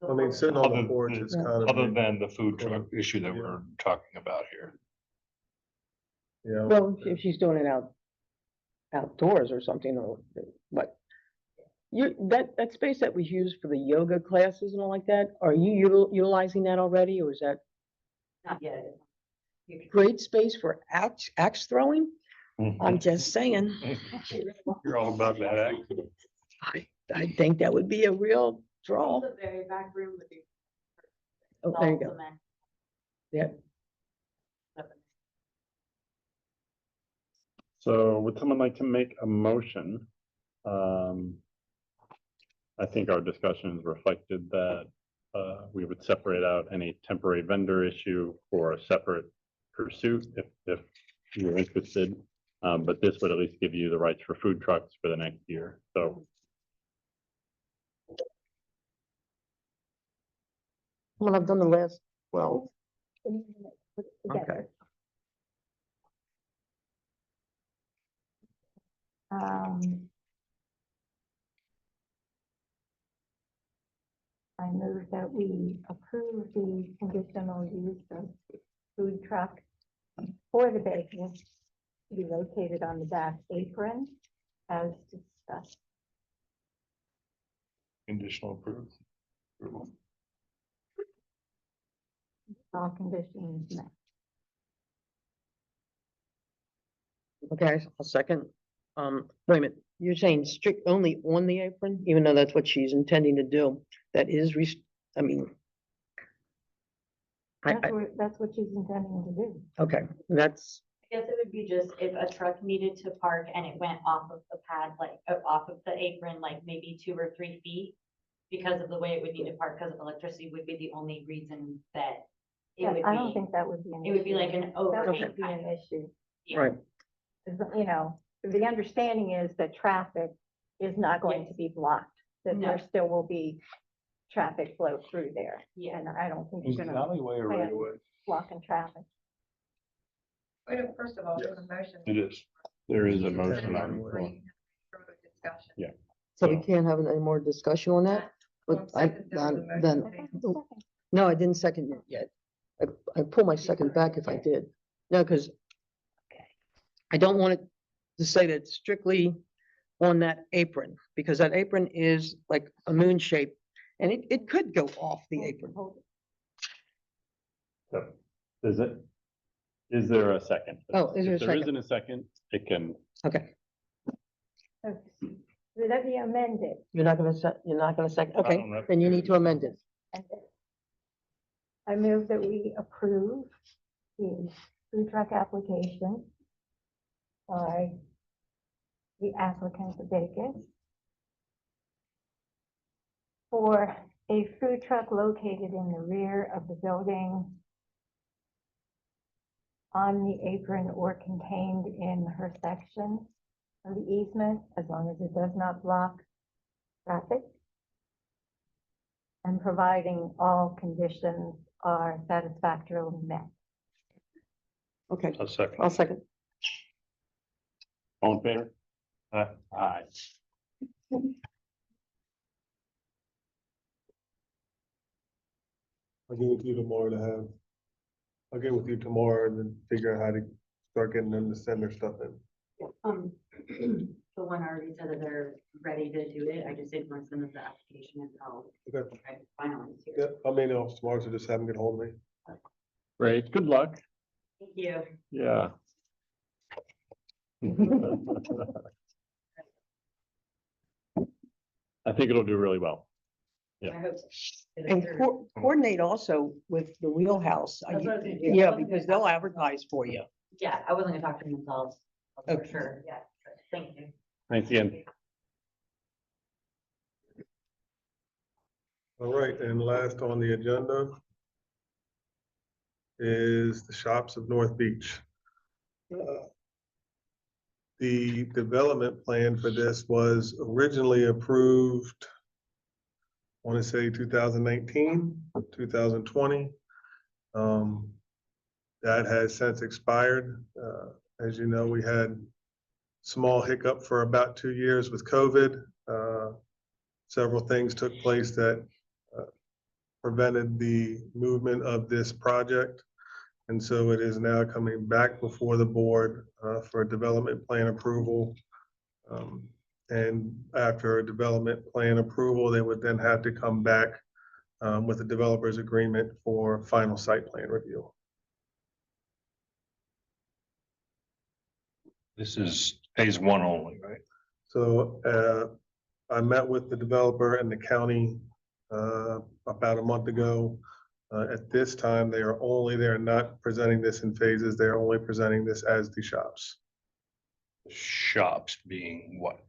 I mean, sitting on the Other porch than- is kind of. Other than the food truck issue that we're talking about here. Yeah, Well, if she's doing it outdoors or something, or what? That space that was used for the yoga classes and all like that, are you utilizing that already, or is that Not yet. You can- great space for axe throwing? I'm just saying, You're all about that act. I think that would be a real draw. The very back room would be. Oh, there you go. cement. Yeah. So would someone like to make a motion? I think our discussions reflected that we would separate out any temporary vendor issue for a separate pursuit if you're interested. But this would at least give you the rights for food trucks for the next year. So Well, I've done the last 12. Okay. I move that we approve the conditional use of food truck for the business to be located on the back apron as discussed. Conditional approval. All conditions met. Okay, I'll second. Wait a minute, you're saying strict only on the apron, even though that's what she's intending to do? That is, I mean. That's what she's intending to do. Okay, that's, I guess it would be just if a truck needed to park and it went off of the pad, like off of the apron, like maybe 2 or 3 feet. Because of the way it would need to park, because of electricity would be the only reason that it would I don't be, think that would be an it would be issue. like an That overhang would be kind an of. issue. Yeah. right, You know, the understanding is that traffic is not going to be blocked, that No. there still will be traffic flow through there. Yeah. And I don't think Is you're it gonna alleyway or right away? block in traffic. First of all, there's a motion. It is. there is a Motion motion on on the the floor. floor. Further discussion. Yeah. so we can't have any more discussion on that? But I, Second, there was a motion. then, no, I didn't second it yet. I pull my second back if I did. No, because I don't want it to say that it's strictly on that apron, because that apron is like a moon shape, and it could go off the apron. So, is there a second? Oh, is there a If there second? isn't a second, it can, Okay, Let me amend it. you're not gonna second, okay, don't know. then you need to amend it. I move that we approve the food truck application by the applicant Vegas for a food truck located in the rear of the building on the apron or contained in her section of the easement, as long as it does not block traffic, and providing all conditions are satisfactorily met. Okay, A second. I'll second. all in favor? Aye. I'll get with you tomorrow I'll get with you tomorrow and then figure out how to start getting them to send their stuff in. The one already said that they're ready to do it. I just didn't want to send them the application until Okay. I finalize here. Yeah, I'll meet else tomorrow, so just have them get hold of me. Great, good luck. Thank you. Yeah. I think it'll do really well. Yeah. I hope so. And coordinate also with the Wheelhouse. That's what I was gonna do. Yeah, because they'll advertise for you. Yeah, I wasn't gonna talk to them themselves, for Okay. sure, yeah, thank you. Thanks again. All right, and last on the agenda is the Shops of North Beach. The development plan for this was originally approved, I want to say 2019, 2020. That has since expired. As you know, we had small hiccup for about 2 years with COVID. Several things took place that prevented the movement of this project. And so it is now coming back before the board for a development plan approval. And after a development plan approval, they would then have to come back with a developer's agreement for final site plan review. This is phase one only, right? So I met with the developer and the county about a month ago. At this time, they're not presenting this in phases. They're only presenting this as the shops. Shops being what?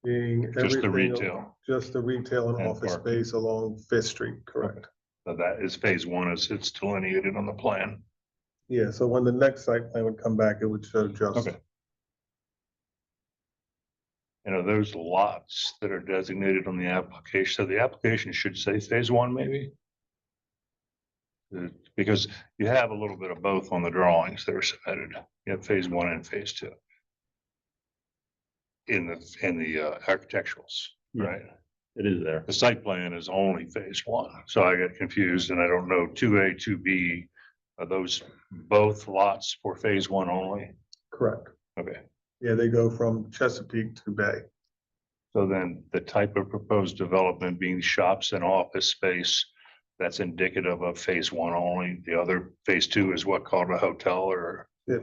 Being Just the everything- retail. Just the retail and And office parking. space along Fifth Street, correct? So that is phase one as it's delineated on the plan. Yeah, so when the next site plan would come back, it would show just. Okay. You know, those lots that are designated on the application, so the application should say phase one maybe? Because you have a little bit of both on the drawings that are submitted. You have phase one and phase two. In the architecturals, right? It is there. The site plan is only phase one, so I get confused and I don't know, 2A, 2B, are those both lots for phase one only? Correct. Okay, Yeah, they go from Chesapeake to Bay. so then the type of proposed development being shops and office space, that's indicative of phase one only. The other phase two is what called a hotel or? If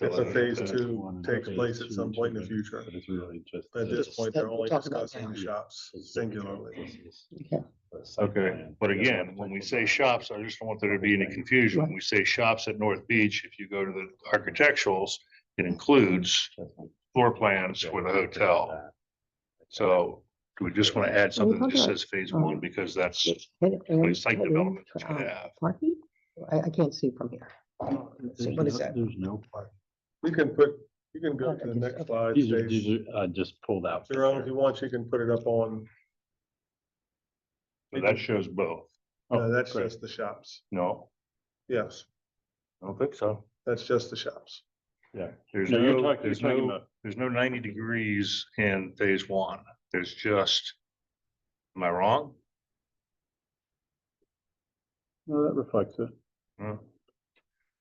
a phase two takes place at some point in the future. But it's really just. At this point, they're only Talk about discussing now. shops singularly. Okay, but again, when we say shops, I just don't want there to be any confusion. When we say shops at North Beach, if you go to the architecturals, it includes floor plans for the hotel. So do we just want to add something that just says phase one because that's what site development is gonna have? Parking? I can't see from here. So what is that? There's no park. You can go to the next slide. These Stace. are just pulled out. Jerome, if you want, you can put it up on, So that shows both. that's great. just the shops. No, Yes, I don't think so. that's just the shops. Yeah. There's No, you're no, talking, you're there's talking no, about, there's no 90 degrees in phase one. There's just, am I wrong? no, that reflects it. No.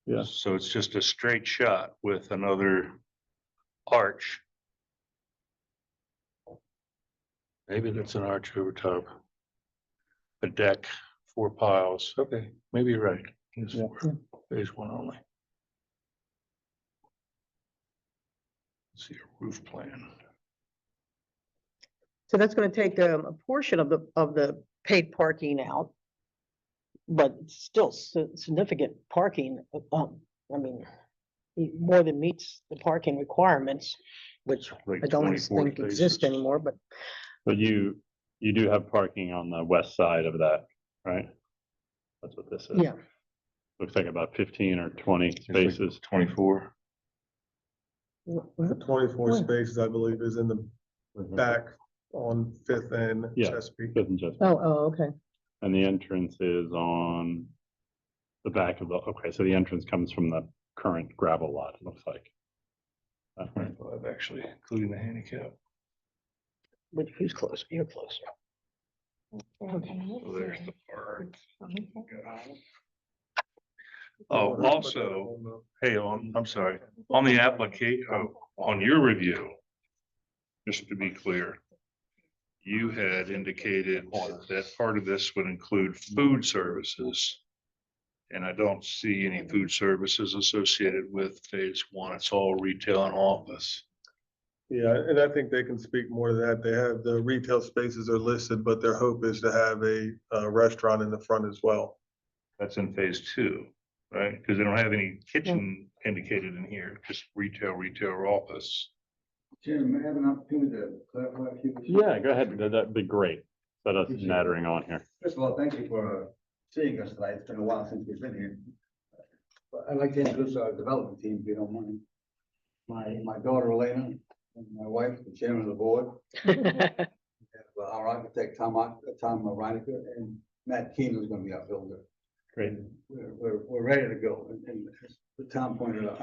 Yeah. So it's just a straight shot with another arch. Maybe that's an arch over top. A deck, 4 piles. Okay, maybe you're right. It's Yeah. phase one only. Let's see a roof plan. So that's gonna take a portion of the paid parking out. But it's still significant parking, I mean, more than meets the parking requirements, which Like I don't 24 think exist spaces. anymore, but But you do have parking on the west side of that, right? That's what this is. yeah. Looks like about 15 or 20 spaces. 24. The 24 Yeah. spaces, I believe, is in the back on Fifth and Yeah. Chesapeake. Doesn't just, Oh, okay. and the entrance is on the back of the, okay, so the entrance comes from the current gravel lot, it looks like. 25 actually, including the handicap. Which who's closer? You're closer. So there's the park. Oh, also, hey, I'm sorry, on the application, on your review, just to be clear, you had indicated that part of this would include food services. And I don't see any food services associated with phase one. It's all retail and office. Yeah, and I think they can speak more to that. They have the retail spaces are listed, but their hope is to have a restaurant in the front as well. That's in phase two, right? Because they don't have any kitchen indicated in here, just retail, or office. Jim, may I have an opportunity to clarify a few issues? Yeah, go ahead, that'd be great. instead of nattering on here. First of all, thank you for seeing us tonight. It's been a while since we've been here. But I'd like to introduce our development team, if you don't mind. My daughter Elena, and my wife, the chairman of the board, our architect, Tom Reinecker, and Matt Keen, who's gonna be our builder. Great. We're ready to go. And as Tom pointed out,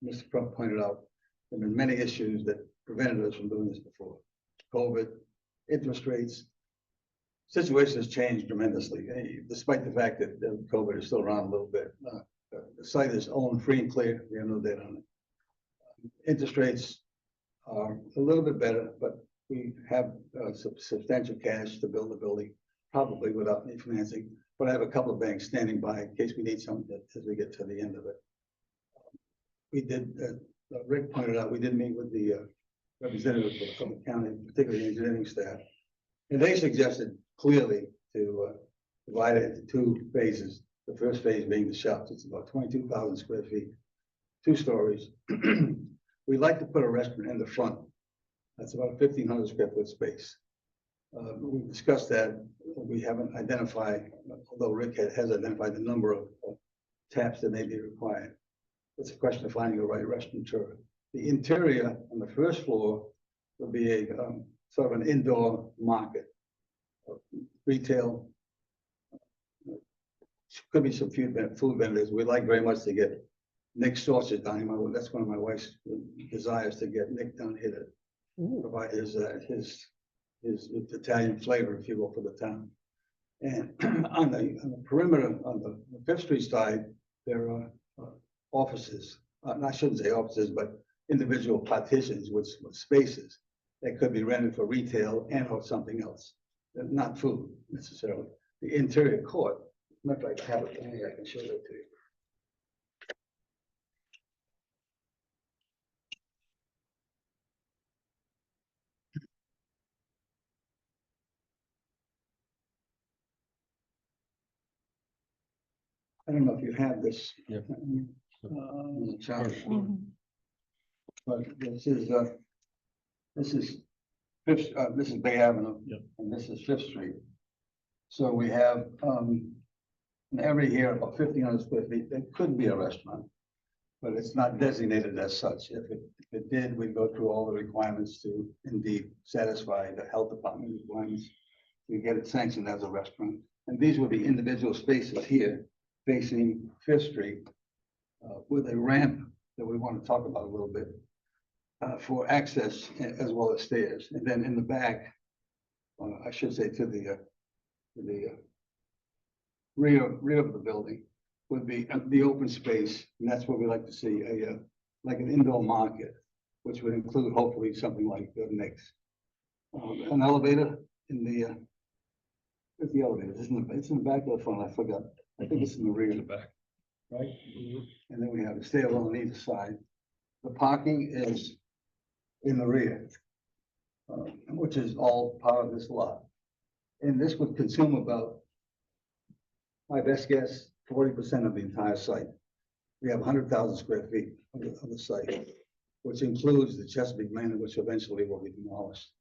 Mr. Crump pointed out, there have been many issues that prevented us from doing this before. COVID, interest rates. Situation has changed tremendously, despite the fact that COVID is still around a little bit. The site is owned free and clear. We have no debt on it. Interest rates are a little bit better, but we have substantial cash to build the building, probably without any financing. But I have a couple of banks standing by in case we need something as we get to the end of it. We did, Rick pointed out, we did meet with the representatives from the county, particularly the engineering staff. And they suggested clearly to divide it into two phases. The first phase being the shops. It's about 22,000 square feet, 2 stories. We'd like to put a restaurant in the front. That's about a 1,500 square foot space. We discussed that. We haven't identified, although Rick has identified the number of taps that may be required. It's a question of finding the right restaurateur. The interior on the first floor will be a sort of an indoor market. Retail. Could be some food vendors. We'd like very much to get Nick Sausage down here. That's one of my wife's desires, to get Nick down here to provide his Italian flavor, if you will, for the town. And on the perimeter, on the Fifth Street side, there are offices. I shouldn't say offices, but individual partitions with spaces that could be rented for retail and or something else, not food necessarily. The interior court, matter of fact, I have it here, I can show that to you. I don't know if you have this. Yep. Chart. Mhm. But this is Bay Avenue. Yep. And this is Fifth Street. So we have, an area here about 1,500 square feet. It could be a restaurant, but it's not designated as such. If it did, we'd go through all the requirements to indeed satisfy the health department requirements. We get it sanctioned as a restaurant. And these would be individual spaces here facing Fifth Street, with a ramp that we want to talk about a little bit, for access as well as stairs. And then in the back, I should say to the rear of the building would be the open space. And that's what we like to see, like an indoor market, which would include hopefully something like Nick's. An elevator in the, where's the elevator? It's in the back of the front. I forgot. I think it's in the rear. back. Right? And then we have the stairwell on either side. The parking is in the rear, which is all part of this lot. And this would consume about, my best guess, 40% of the entire site. We have 100,000 square feet of the site, which includes the Chesapeake Manor, which eventually will be demolished.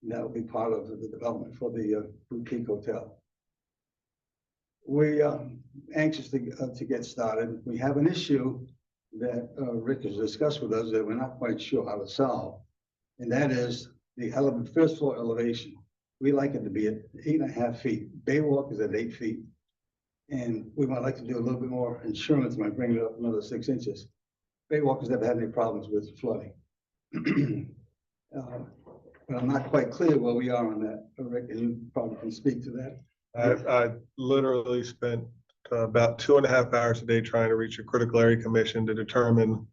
And that will be part of the development for the boutique hotel. We are anxious to get started. We have an issue that Rick has discussed with us that we're not quite sure how to solve. And that is the first floor elevation. We like it to be at 8.5 feet. Baywalk is at 8 feet. And we might like to do a little bit more insurance, might bring it up another 6 inches. Baywalk has never had any problems with flooding. But I'm not quite clear where we are on that. Rick, and you probably can speak to that. I literally spent about 2.5 hours a day trying to reach a critical area commission to determine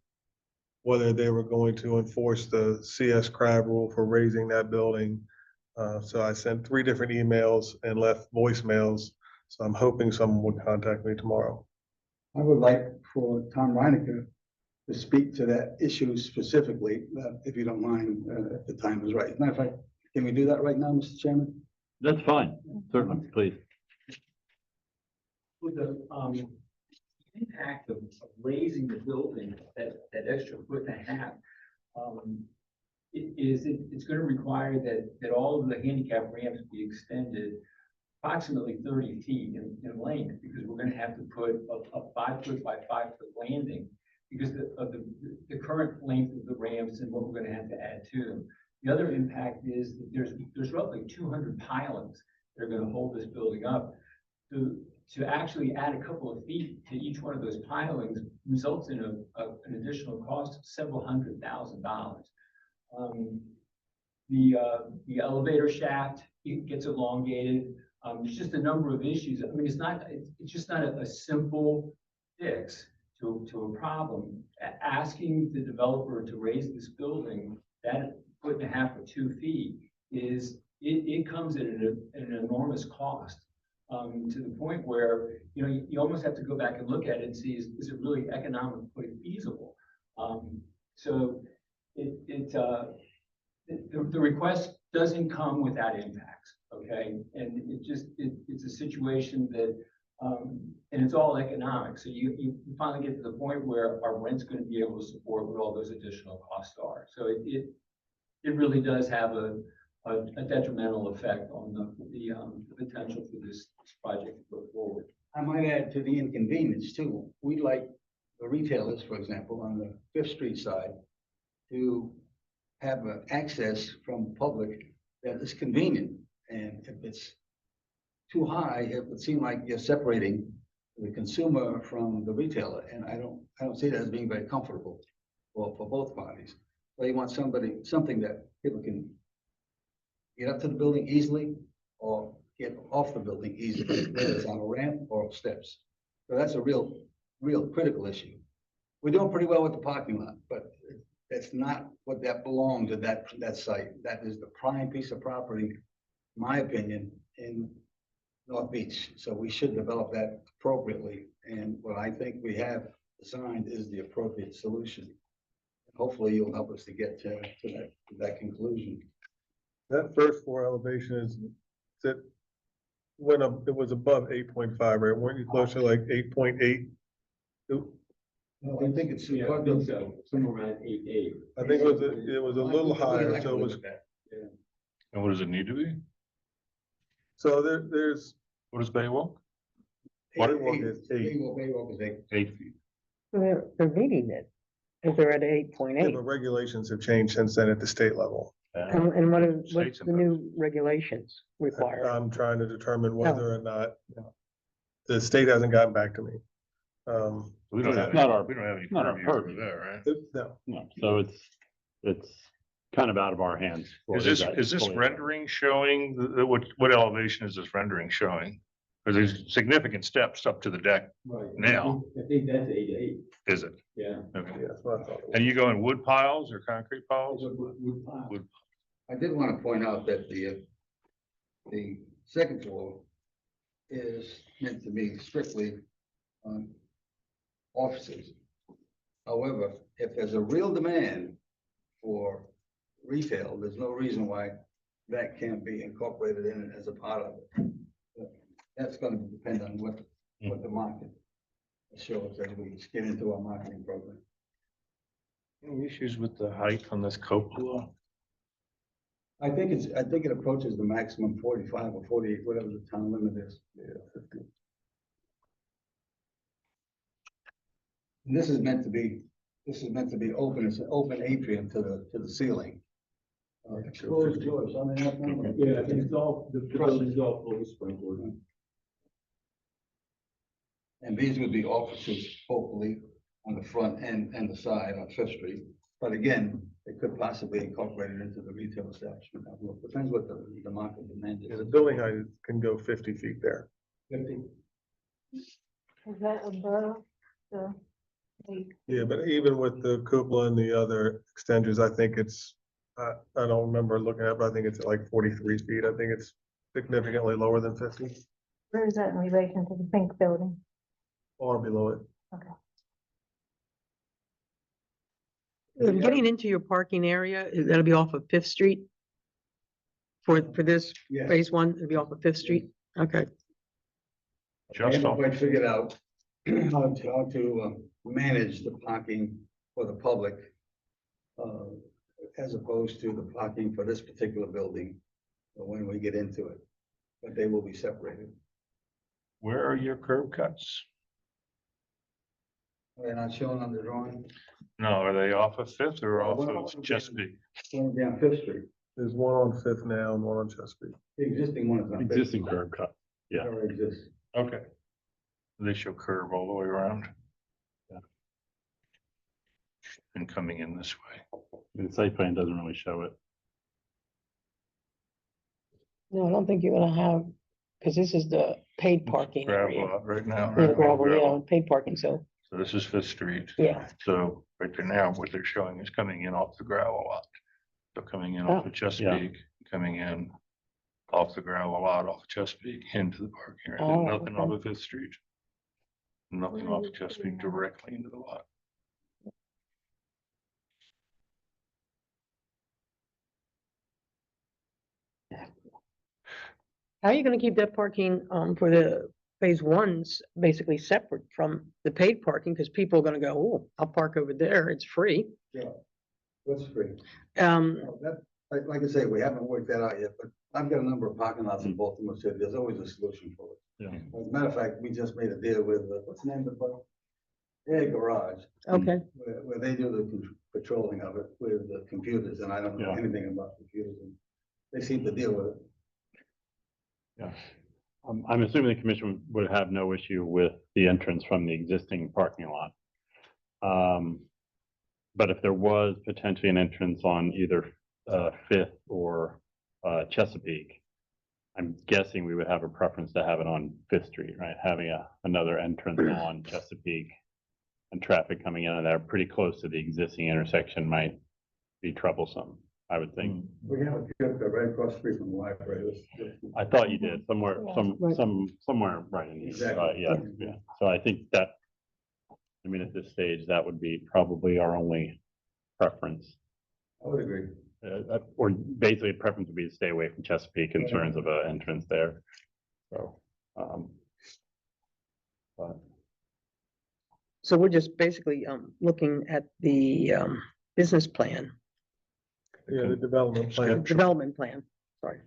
whether they were going to enforce the CS crab rule for raising that building. So I sent 3 different emails and left voicemails. So I'm hoping someone would contact me tomorrow. I would like for Tom Reinecker to speak to that issue specifically, if you don't mind, if the time is right. Matter of fact, can we do that right now, Mr. Chairman? That's fine, certainly, please. With the impact of raising the building, that extra 1.5 foot, it's gonna require that all of the handicap ramps be extended approximately 30 feet in length, because we're gonna have to put a 5 foot by 5 foot landing because of the current length of the ramps and what we're gonna have to add to them. The other impact is that there's roughly 200 pilings that are gonna hold this building up. To actually add a couple of feet to each one of those pilings results in an additional cost of several $100,000. The elevator shaft, it gets elongated. There's just a number of issues. I mean, it's just not a simple fix to a problem. Asking the developer to raise this building that 1.5 or 2 feet it comes at an enormous cost. To the point where, you almost have to go back and look at it and see, is it really economically feasible? So the request doesn't come without impacts, okay? And it's a situation that, and it's all economic. So you finally get to the point where our rent's gonna be able to support what all those additional costs are. So it really does have a detrimental effect on the potential for this project to go forward. I might add to the inconvenience too. We'd like the retailers, for example, on the Fifth Street side, to have access from public that is convenient. And if it's too high, it would seem like you're separating the consumer from the retailer. And I don't see that as being very comfortable for both parties. So you want something that people can get up to the building easily or get off the building easily, whether it's on a ramp or steps. So that's a real critical issue. We're doing pretty well with the parking lot, but that's not what that belongs to that site. That is the prime piece of property, in my opinion, in North Beach. So we should develop that appropriately. And what I think we have designed is the appropriate solution. Hopefully you'll help us to get to that conclusion. That first floor elevation it was above 8.5, right? Weren't you closer to like 8.8? No, I think it's. Yeah, I think so. Somewhere around 8.8. I think it was a little higher, so it was, And what does it need to be? so there's, What is Baywalk? Baywalk is 8. Baywalk is 8. 8 feet. They're meeting it, if they're at Yeah, 8.8. but regulations have changed since then at the state level. And what's States the new regulations require? I'm trying to determine whether or not, the state hasn't gotten back to me. We don't have, Not our- we don't have any not our purview over purview. there, right? No, No, so it's kind of out of our hands. Is this rendering showing, what elevation is this rendering showing? Because there's significant steps up to the deck, Right. Now. I think that's 8.8, is it? yeah. Okay. yeah, that's what I thought it was. And you go in wood piles or concrete piles? Wood pile. Wood. I did want to point out that the second floor is meant to be strictly offices. However, if there's a real demand for retail, there's no reason why that can't be incorporated in it as a part of it. But that's going to depend on what the market shows as we get into our marketing program. Any issues with the height on this cupola? I think it approaches the maximum 45 or 48, whatever the town limit is. Yeah, 50. And this is meant to be open, it's an open atrium to the ceiling. Exposed doors, I mean, that's not- Yeah, I think it's all, the building's all fully sprinkled. And these would be offices hopefully on the front and the side on Fifth Street. But again, it could possibly incorporate it into the retail establishment. It depends what the market demand Yeah, is. the building height can go 50 feet there. 50. Is that above the? Yeah, but even with the cupola and the other extensions, I think it's, I don't remember looking at, it, but I think it's like 43 feet. I think it's significantly lower than 50 Where is that in relation to the pink building? or below it. Getting into your parking area, that'll be off of Fifth Street? For this Yes. phase one, it'll be off of Fifth Street? Okay. I Just haven't off, quite figured out how to manage the parking for the public. as opposed to the parking for this particular building when we get into it. But they will be separated. Where are your curb cuts? They're not shown on the drawing. No, are they off of Fifth or off One of of them- Chesapeake? One down Fifth Street. There's one on Fifth now and one on Chesapeake. The existing one is on Fifth. Existing curb cut. yeah. Already exists. Okay. They show curve all the way around. Yeah. And coming in this way. The site plan doesn't really show it. No, I don't think you're gonna have, because this is the paid parking Gravel area. lot right now. Yeah, right? gravel, yeah, Gravel. paid parking, so, So this is Fifth Street. yeah. So right there now, what they're showing is coming in off the gravel lot. So coming in off Oh. of Chesapeake, coming in off the gravel lot, off of Chesapeake into the parking area. Oh, Nothing off okay. of Fifth Street. Nothing off of Chesapeake directly into the lot. How are you gonna keep that parking, for the phase ones basically separate from the paid parking? Because people are gonna go, oh, I'll park over there, it's free. What's free? Um, That, like I say, we haven't worked that out yet, but I've got a number of parking lots in Baltimore City. There's always a solution for it. Yeah. As a matter of fact, we just made a deal with, what's the name of the place? Air Garage, okay, where they do the patrolling of it with the computers, and I don't know Yeah. anything about computers, and they seem to deal with it. I'm assuming the commission would have no issue with the entrance from the existing parking lot. But if there was potentially an entrance on either Fifth or Chesapeake, I'm guessing we would have a preference to have it on Fifth Street, right? Having another entrance on Chesapeake and traffic coming in and there pretty close to the existing intersection might be troublesome, I would think. We have a curb cut right across the street from the library. I thought you did somewhere, Right. somewhere right in here. Exactly. Yeah. So I think that, I mean, at this stage, that would be probably our only preference. I would agree. Or basically preference would be to stay away from Chesapeake in terms of an entrance there. So, but so we're just basically, looking at the, business plan, Yeah, the development plan. development plan, sorry.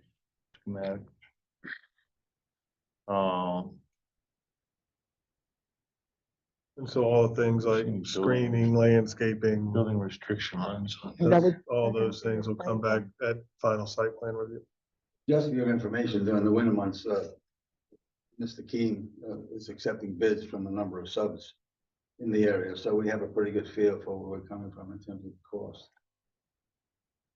Schematic. And so all the things like screening, landscaping, Building restriction lines. That would- all those things will come back at final site plan review. Just for your information, during the winter months, Mr. Keene is accepting bids from a number of subs in the area, so we have a pretty good feel for where we're coming from in terms of cost.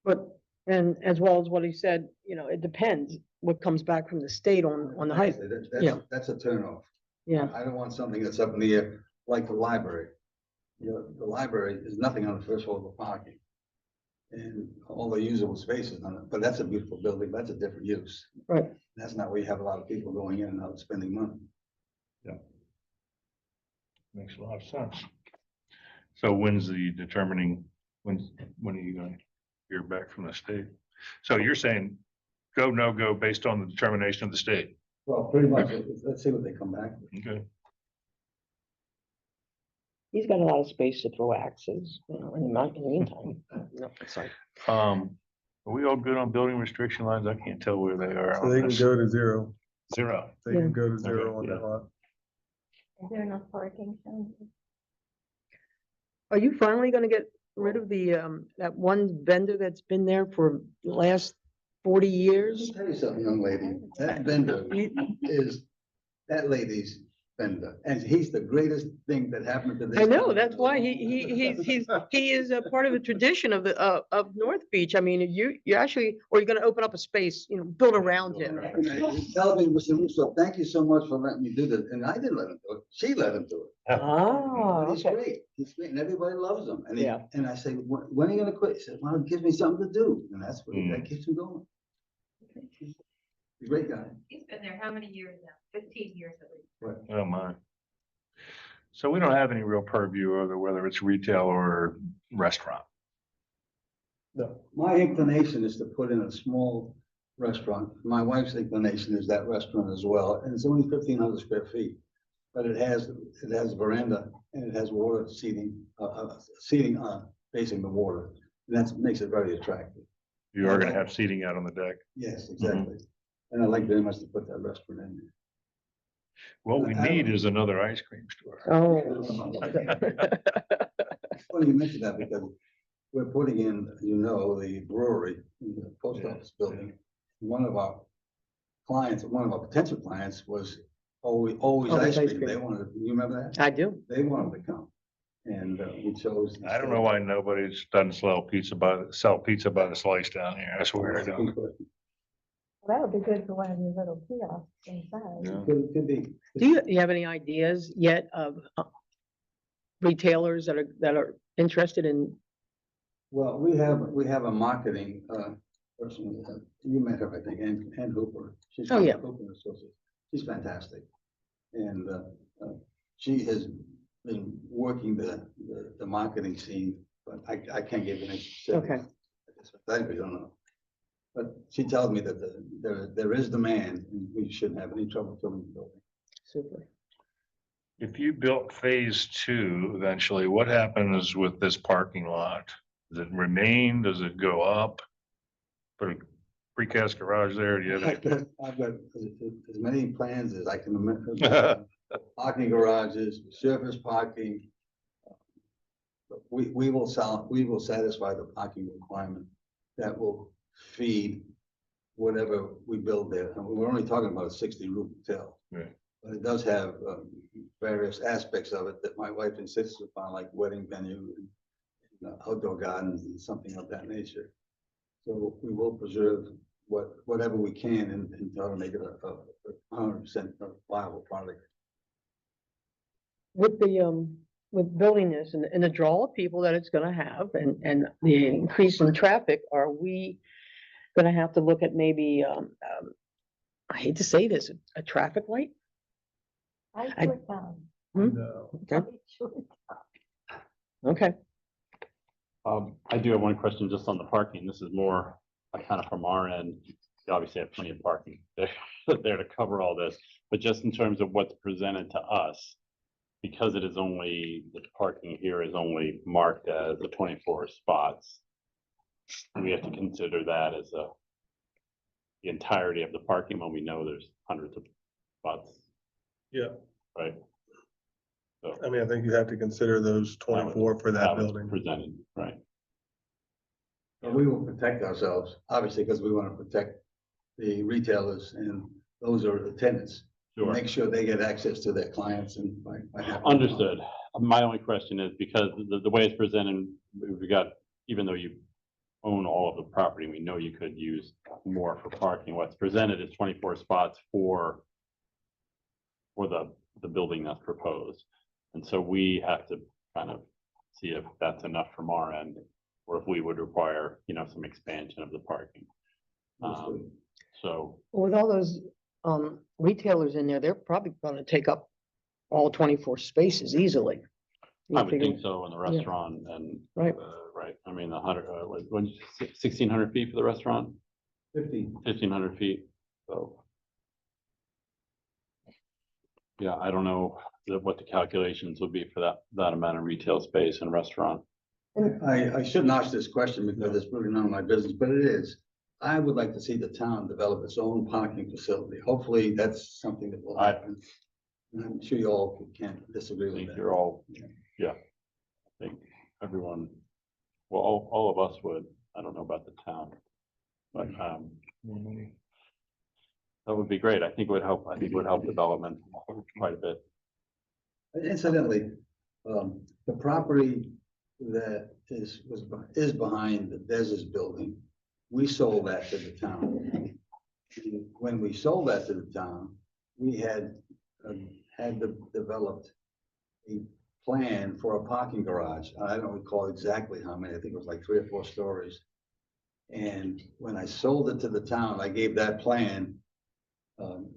But, and as well as what he said, it depends what comes back from the state on the height. Yeah. That's a turnoff. Yeah, I don't want something that's up in the air like the library. The library is nothing on the first floor of the parking. And all the usable spaces on it, but that's a beautiful building, that's a different use. right. That's not where you have a lot of people going in and out spending money. Makes a lot of sense. So when's the determining, when are you going to hear back from the state? So you're saying go, no go based on the determination of the state? Well, pretty much, let's see what they come back with. Okay. He's got a lot of space to throw axes, in the meantime. No, sorry. Are we all good on building restriction lines? I can't tell where they are. So on they can this. go to zero. Zero. They can Yeah. go to zero on yeah. that lot. Is there enough parking? Are you finally gonna get rid of the, that one vendor that's been there for the last 40 Let me years? tell you something, young lady, that vendor is that lady's vendor, and he's the greatest thing that happened to this. I know, town. that's why he is a part of the tradition of of North Beach. I mean, you actually, or you're gonna open up a space, build around him. Tell me, Mr. Russo, thank you so much for letting me do this, and I didn't let him do it, she let him do it. Oh, But he's okay. great, and everybody loves him, and Yeah. and I say, when are you gonna quit? He said, well, give me something to do, and that's what, that keeps him going. He's a great guy. He's been there how many years now? 15 years at least. Oh, my. So we don't have any real purview over whether it's retail or restaurant. No, My inclination is to put in a small restaurant. My wife's inclination is that restaurant as well, and it's only 1,500 square feet. But it has a veranda and it has water seating, facing the water. And that makes it very attractive. You are gonna have seating out on the deck. Yes, exactly. And I'd like very much to put that restaurant in there. What we need is another ice cream store. Oh. Funny you mentioned that because we're putting in, you know, the brewery in the post office building. One of our clients, one of our potential clients was always Always ice ice cream. cream. They wanted, you remember that? I do. They wanted to come. And we chose. I don't know why nobody's doesn't sell pizza by the slice down here. That's weird. That would be good for one of your little kiosks inside. Yeah. Could be. Do you have any ideas yet of retailers that are interested in? Well, we have a marketing person, you met her, I think, Ann Hooper. She's Oh, from yeah. Hooper and Associates. She's fantastic. And she has been working the marketing scene, but I can't give you any specifics. Okay. I don't know. But she tells me that there is demand and we shouldn't have any trouble filling the building. Super. If you built phase two, eventually, what happens with this parking lot? Does it remain? Does it go up? Put a precast garage there? Do you have any? I've got as many plans as I can remember. Parking garages, surface parking. But we will satisfy the parking requirement that will feed whatever we build there. And we're only talking about a 60-room hotel. Right. But it does have various aspects of it that my wife insists upon, like wedding venue and outdoor gardens and something of that nature. So we will preserve whatever we can and try to make it a 100% viable product. With with building this and the draw of people that it's gonna have and the increase in traffic, are we gonna have to look at maybe, I hate to say this, a traffic light? I I- put down. No. Okay, okay. I do have one question just on the parking. This is more kind of from our end. You obviously have plenty of parking there to cover all this, but just in terms of what's presented to us, because it is only, the parking here is only marked as the 24 spots. We have to consider that as the entirety of the parking when we know there's hundreds of spots, Yeah, right? So I mean, I think you have to consider those 24 for that how it's building. presented, right? But we will protect ourselves, obviously, because we want to protect the retailers and those are the tenants. Sure. Make sure they get access to their clients and by having. Understood. My only question is because the way it's presented, we got, even though you own all of the property, we know you could use more for parking. What's presented is 24 spots for the building that's proposed. And so we have to kind of see if that's enough from our end, or if we would require, some expansion of the parking. So, With all those retailers in there, they're probably gonna take up all 24 spaces easily. You I would figure- think so in the restaurant and. Right. Right, I mean, 1,600 feet for the restaurant, 1,500 feet, so. Yeah, I don't know what the calculations would be for that amount of retail space and restaurant. I shouldn't ask this question because it's really none of my business, but it is. I would like to see the town develop its own parking facility. Hopefully, that's something that will happen. And I'm sure you all can't disagree I with think that. you're all, yeah, I think everyone, well, all of us would, I don't know about the town. But, that would be great. I think it would help development quite a bit. Incidentally, the property that is behind the Dez's building, we sold that to the town. And when we sold that to the town, we had developed a plan for a parking garage. I don't recall exactly how many, I think it was like 3 or 4 stories. And when I sold it to the town, I gave that plan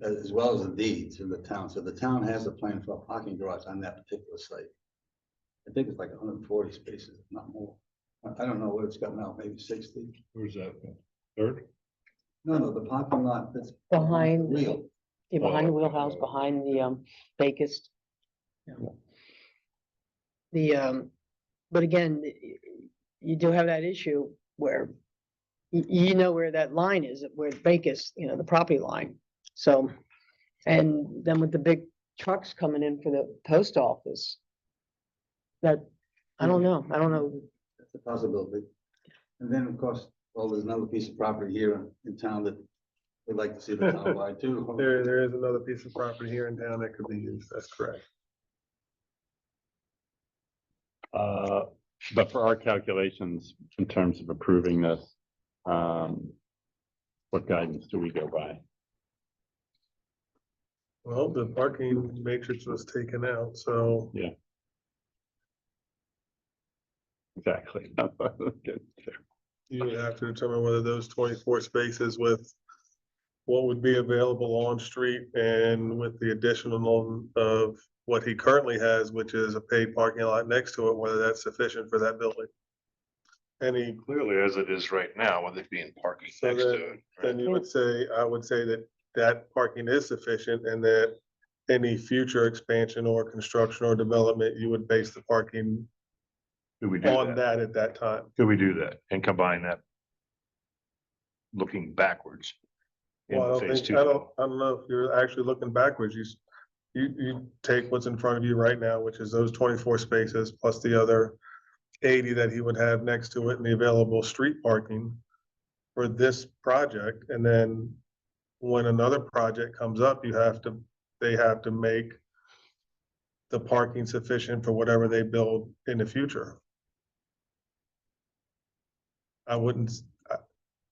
as well as the deed to the town. So the town has a plan for a parking garage on that particular site. I think it's like 140 spaces, if not more. I don't know what it's got now, maybe 60. Where's that? Third? No, the parking lot that's Behind, Wheel. yeah, behind the Oh, okay. wheelhouse, behind the Bakest. But again, you do have that issue where you know where that line is, where the bank is, you know, the property line. So, and then with the big trucks coming in for the post office, that, I don't know. That's a possibility. And then, of course, well, there's another piece of property here in town that we'd like to see the town buy too. There is another piece of property here in town that could be used. That's correct. But for our calculations, in terms of approving this, what guidance do we go by? Well, the parking matrix was taken out, so Exactly. Good. you would have to determine whether those 24 spaces with what would be available on street and with the additional of what he currently has, which is a paid parking lot next to it, whether that's sufficient for that building. Any, Clearly, as it is right now, with it being parking So next to it. then you would say, I would say that that parking is sufficient and that any future expansion or construction or development, you would base the parking Could we do on that? that at that time. Could we do that and combine that? Looking backwards. in Well, I phase don't think, two? I don't know if you're actually looking backwards. You take what's in front of you right now, which is those 24 spaces plus the other 80 that he would have next to it and the available street parking for this project. And then when another project comes up, they have to make the parking sufficient for whatever they build in the future. I wouldn't,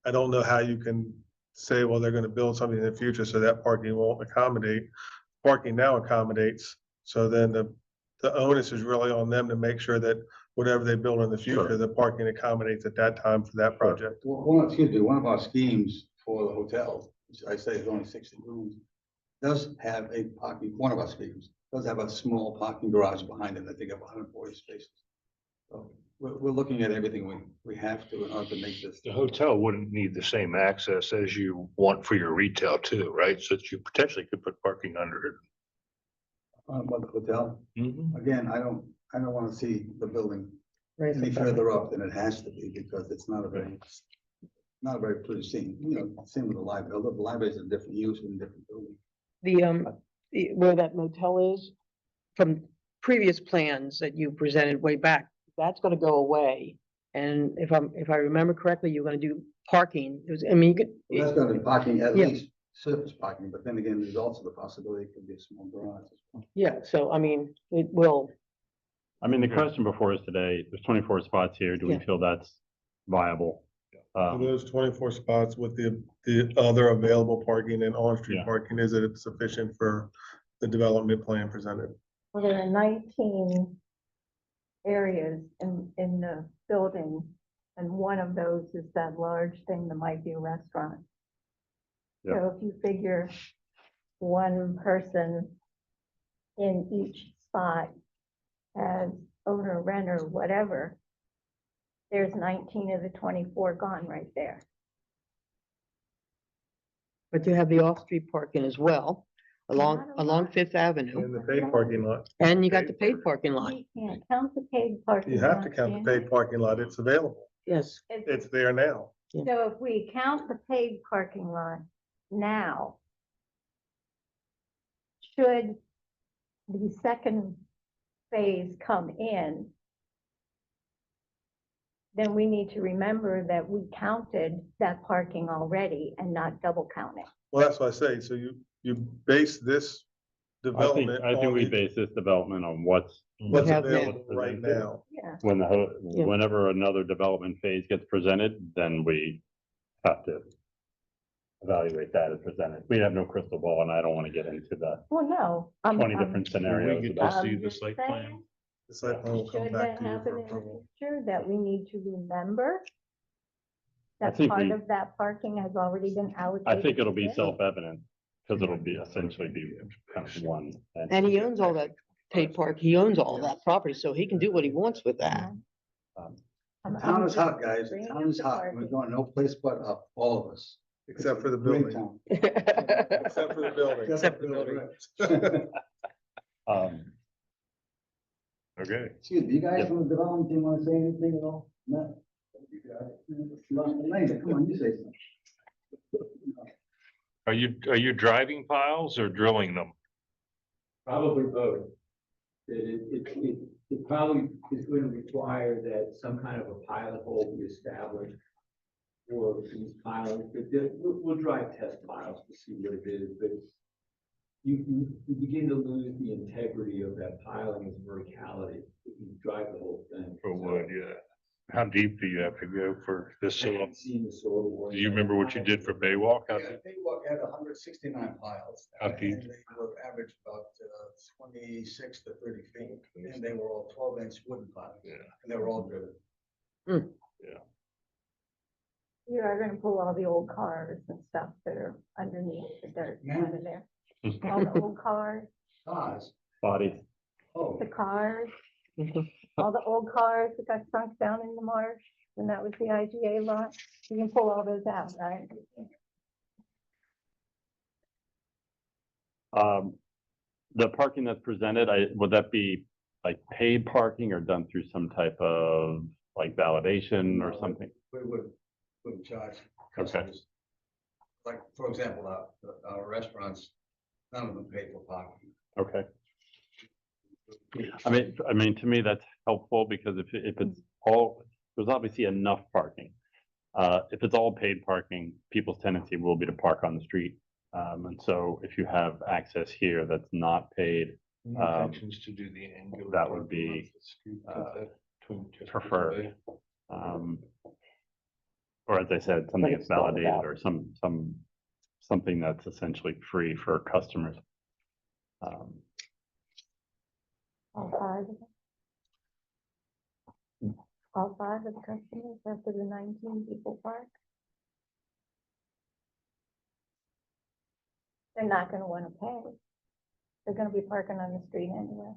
I don't know how you can say, well, they're gonna build something in the future, so that parking won't accommodate. Parking now accommodates, so then the onus is really on them to make sure that whatever they build in the future, Sure. the parking accommodates at that time for that project. Well, one of our schemes for the hotel, which I say is only 60 rooms, does have a parking, one of our schemes does have a small parking garage behind it, I think of 140 spaces. So we're looking at everything we have to in order to make this. The hotel wouldn't need the same access as you want for your retail too, right? So that you potentially could put parking under it. About the hotel, again, I don't want to see the building Right, any so- further up than it has to be, because it's not a very pretty scene, you know, same with the library, although the library is a different use in a different building. Where that motel is, from previous plans that you presented way back, that's gonna go away. And if I remember correctly, you're gonna do parking. It was, I mean, you could. Well, that's gonna be parking, at Yeah. least surface parking, but then again, there's also the possibility it could be a small garage. as well. Yeah, so I mean, it will, I mean, the question before us today, there's 24 spots here. Do we Yeah. feel that's viable? For those 24 spots with the other available parking and on-street Yeah. parking, is it sufficient for the development plan presented? Well, there are 19 areas in the building, and one of those is that large thing that might be a restaurant. Yeah. So if you figure one person in each spot as owner, renter, whatever, there's 19 of the 24 gone right there. but you have the off-street parking as well, Not a along lot. Fifth Avenue. In the paid parking lot, And you got the paid parking lot. You can't count the paid parking. you have to lot, count can the you? paid parking lot. It's available. Yes, It's there now. So if we count the paid parking lot now, should the second phase come in, then we need to remember that we counted that parking already and not double count it. Well, that's what I say. So you base this development I think on we base this development on what's what's have now. available right now. Yeah. Yeah. Whenever another development phase gets presented, then we have to evaluate that as presented. We have no crystal ball, and I don't want to get into the Well, no. 20 different scenarios. get about- to see I'm the just site saying, plan? The site plan will come Should back that to you happen for in the approval. future, that we need to remember that think part we- of that parking has already been allocated? I think it'll to be this? self-evident, because it'll be essentially be kind of one. and he owns all that paid park, he owns all of that property, so he can do what he wants with that. Um, I'm- Town I'm is just hot, guys. bringing Town up is the hot. We're parking. going no place but up, all of us. Except for the Great building. town. Except for the building. Except for the building. um, Okay. Excuse me, you guys Yep. from the development team want to say anything at all? No. Elena, come on, you say something. Are you driving piles or drilling them? Probably both. It probably is going to require that some kind of a pilot hole be established for these piles, but we'll drive test piles to see what it is, but you begin to lose the integrity of that piling's verticality if you drive the whole thing. For wood, yeah. How deep do you have to go for this I soil? haven't seen the soil. Do you remember what you did for Baywalk? How deep? They had 169 piles. How deep? And they were averaged about 26 to 30 feet, and they were all 12-inch wooden piles. Yeah. And they were all driven. You are gonna pull all the old cars and stuff that are underneath the dirt out of there. All the old cars, Cars, Bodies. oh, the cars, all the old cars that got sunk down in the marsh, and that was the IGA lot. You can pull all those out, right? The parking that's presented, would that be like paid parking or done through some type of like validation or something? we wouldn't charge Okay. customers. Like, for example, our restaurants, none of them pay for parking. Okay. I mean, to me, that's helpful because if it's all, there's obviously enough parking. If it's all paid parking, people's tendency will be to park on the street. And so if you have access here that's not paid, Intentions to do the angular. that would be, preferred. Or as I said, something that's it's thought validated about. or something that's essentially free for customers. All five of them? All five of the customers after the 19 people park? They're not gonna wanna pay. They're gonna be parking on the street anyway.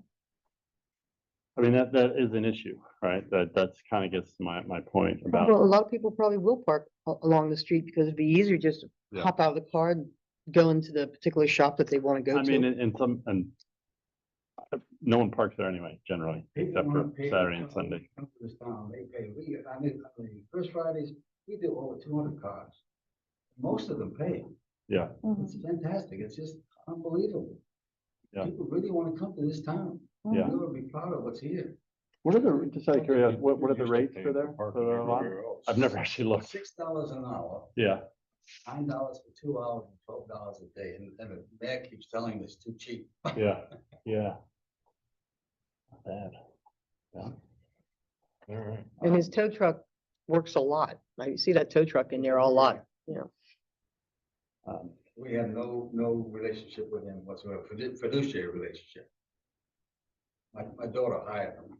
I mean, that is an issue, right? That's kind of gets my point about, Well, a lot of people probably will park along the street because it'd be easier just to Yeah. hop out of the car and go into the particular shop that they want to go I mean, to. and no one parks there anyway, generally, People except for wanna pay to Saturday and come- Sunday. come to this town, they pay. I mean, on the first Fridays, we do over 200 cars. Most of them pay. Yeah, It's fantastic. It's just unbelievable. Yeah. People really want to come to this town. Yeah. They would be proud of what's here. what are the, just out of curiosity, what are the rates for there? For the lot? I've never actually looked. $6 an hour, Yeah, $9 for 2 hours, and $12 a day. And the mayor keeps telling us it's too cheap. yeah, yeah. Not bad. Yeah. All right. And his tow truck works a lot. I see that tow truck in there a lot, you know. We have no relationship with him whatsoever, fiduciary relationship. My daughter hired him.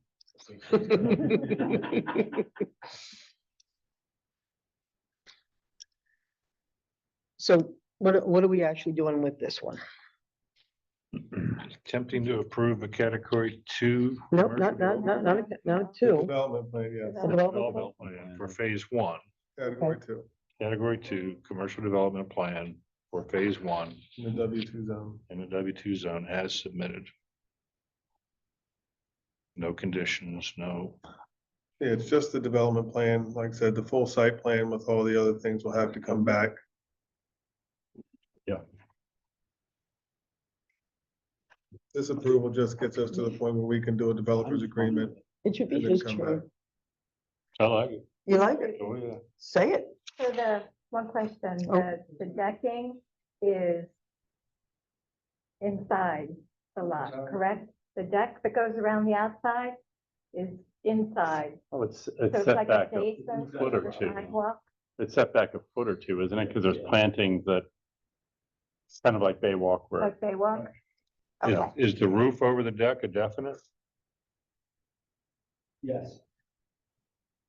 So what are we actually doing with this one? Attempting to approve a category 2. Nope, commercial not two. Development plan, yes, The development development plan For phase 1, category 2, category 2, commercial development plan for phase 1 in the W2 zone. in the W2 zone as submitted. No conditions, no. Yeah, it's just the development plan. Like I said, the full site plan with all the other things will have to come back. Yeah. This approval just gets us to the point where we can do a developer's agreement. It should be And then his come turn. back. I like it. You like it? Oh, yeah. Say it. So the, one question, Oh. the decking is inside the lot, Sorry? correct? The deck that goes around the outside is inside. Oh, it's So it's set like back a adjacent to foot or the two. sidewalk. It's set back a foot or two, isn't it? Because there's plantings that, it's kind of like Baywalk where, Like they walk? Is, Okay, is the roof over the deck a definite? Yes.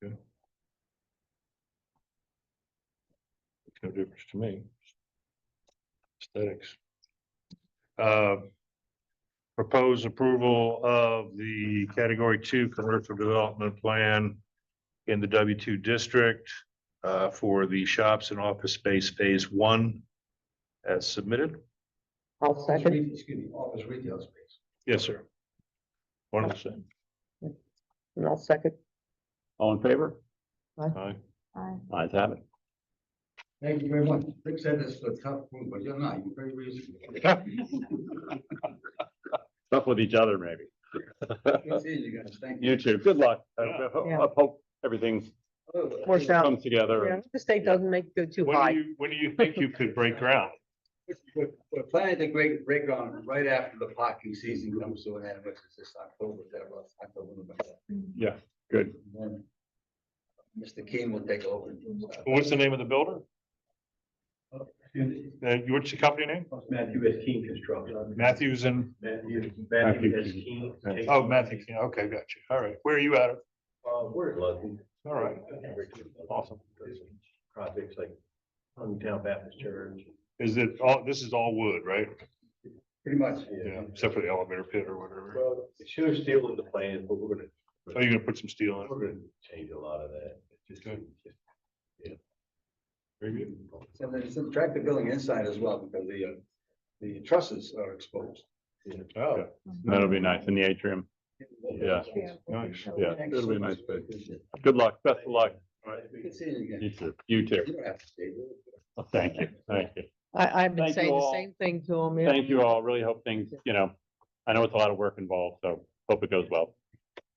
Makes no difference to me. Aesthetics. Propose approval of the category 2 commercial development plan in the W2 district for the shops and office space phase 1 as submitted. I'll second. Excuse me, office retail space. Yes, sir. 100%. And I'll second. all in favor? Aye. Aye. Ayes have it. Thank you very much. Rick said this was a tough one, but you're not, you're very reasonable. Stuff with each other, maybe. Good seeing you guys, thank you. You too. Good luck. I Yeah. hope everything Works out. comes together. Yeah, the state doesn't make it go too high. When do you think you could break ground? We're planning to break ground right after the parking season comes to an end, which is this October, October, November. Yeah, good. And then Mr. King will take over. What's the name of the builder? What's the company name? Matthew S. King Construction. Matthews and, Matthew S. King. oh, Matthew, King. Okay, got you. All right. Where are you out of? We're in London. All right. Awesome. Projects like Hometown Baptist Church. Is it all, this is all wood, right? Pretty much. Yeah, except for the elevator pit or whatever. Well, it shows steel in the plans, but we're gonna, Oh, you're gonna put some steel in we're it? gonna change a lot of that. It's just, Good. yeah. Very good. So there's an attractive building inside as well, because the trusses are exposed. Oh, That'll be nice in the atrium. Yeah. nice. Yeah, it'll be a nice space. Good luck. Best of luck. Good seeing you again. You too. You too. You don't have to stay. Well, thank you. Thank you. I've been Thank you saying the all. same thing to him. yeah. Thank you all. Really hope things, I know it's a lot of work involved, so hope it goes well.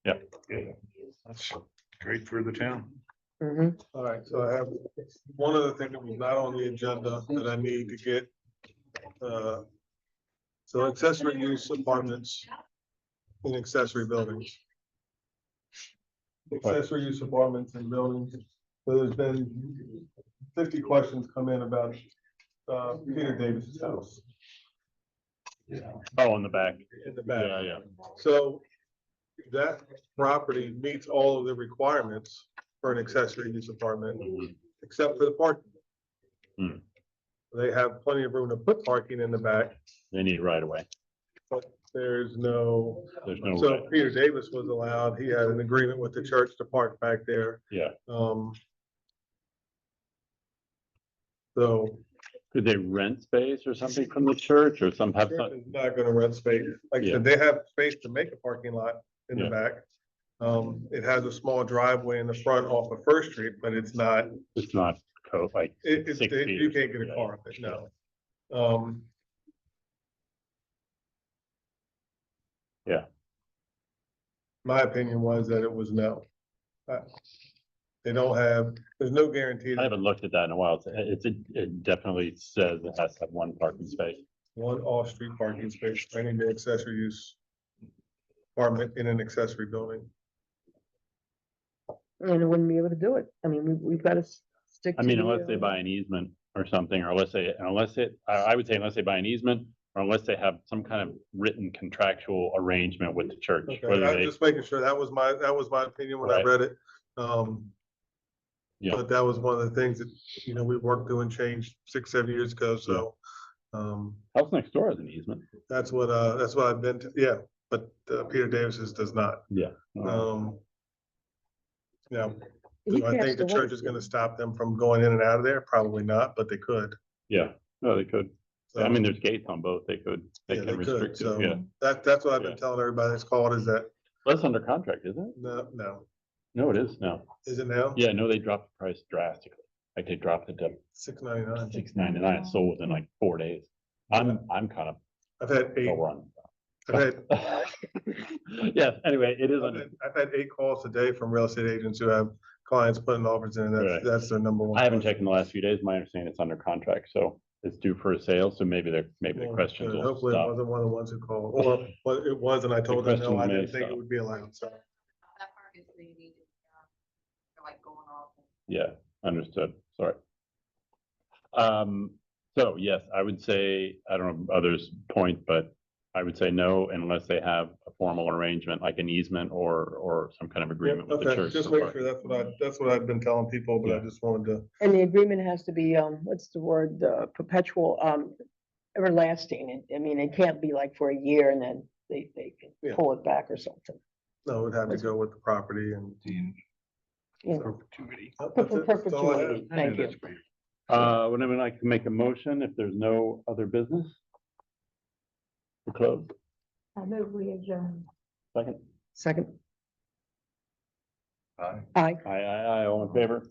Yeah, that's great for the town. Mhm. All right, so I have one other thing that was not on the agenda that I need to get. So accessory use apartments in accessory buildings. Accessory use apartments and buildings. So there's been 50 questions come in about Peter Davis's house Oh, in the back. in the back. Yeah, yeah. So that property meets all of the requirements for an accessory use apartment, except for the parking. Hmm. They have plenty of room to put parking in the back, They need right away. but there's no, There's no so right. Peter Davis was allowed, he had an agreement with the church to park back there. Yeah. So Could they rent space or something from the church or some have church some? is not gonna rent space. Like I Yeah. said, they have space to make a parking lot in the Yeah. back. It has a small driveway in the front off of First Street, but it's not, It's not code like It, 6 feet. you or can't get a something, car up it, yeah. no. Yeah. My opinion was that it was no. They don't have, there's no guarantee I that haven't looked at that in a while. It definitely says it has to have one parking space. one off-street parking space, for any accessory use apartment in an accessory building. And it wouldn't be able to do it. I mean, we've got to stick. I to mean, the, unless they buy an easement or something, or I would say unless they buy an easement, or unless they have some kind of written contractual arrangement with the church. Okay, Whether I'm they, just making sure, that was my opinion when I Right. read it. Yeah. But that was one of the things that, we worked through and changed 6, 7 years ago, so. house next door has an easement. That's what I've been, yeah, but Peter Davis's does not. Yeah. Yeah, He do I passed think the away. church is gonna stop them from going in and out of there? Probably not, but they could. Yeah, no, they could. I So, mean, there's gates on both. They yeah, can they could, restrict it, yeah. so that's what I've been Yeah. telling everybody that's called is that, That's under contract, isn't it? no, No, it is now. is it now? Yeah, no, they dropped the price drastically. Like they dropped it to $6.99. $6.99. It sold within like 4 days. I'm kind of I've had eight, overrun. I've had, Yes, anyway, it is under, I've had 8 calls a day from real estate agents who have clients putting offers in, Right. that's their number one. I haven't question. checked in the last few days. My understanding it's under contract, so it's due for a sale, so maybe the Well, questions good. will Hopefully it stop. wasn't one of the ones who called, or, but it was, and I told them, no, questions I may didn't think it stop. would be allowed, so. That part is really needed, like going off. Yeah, understood. Sorry. So yes, I would say, I don't know others' point, but I would say no unless they have a formal arrangement, like an easement or some kind of agreement with the Okay, church. just to make park. sure that's what I've been telling people, but I Yeah. just wanted to, And the agreement has to be, what's the word, perpetual, everlasting. I mean, it can't be like for a year and then they can Yeah. pull it back or something. no, it'd have to go with the property and. Yeah. Perpetuity. Oh, For that's it. That's all I have. perpetuity. Thank you. Would anyone like to make a motion if there's no other business? To close, I move we adjourn. second, Second, Aye. Aye. Aye, all in favor?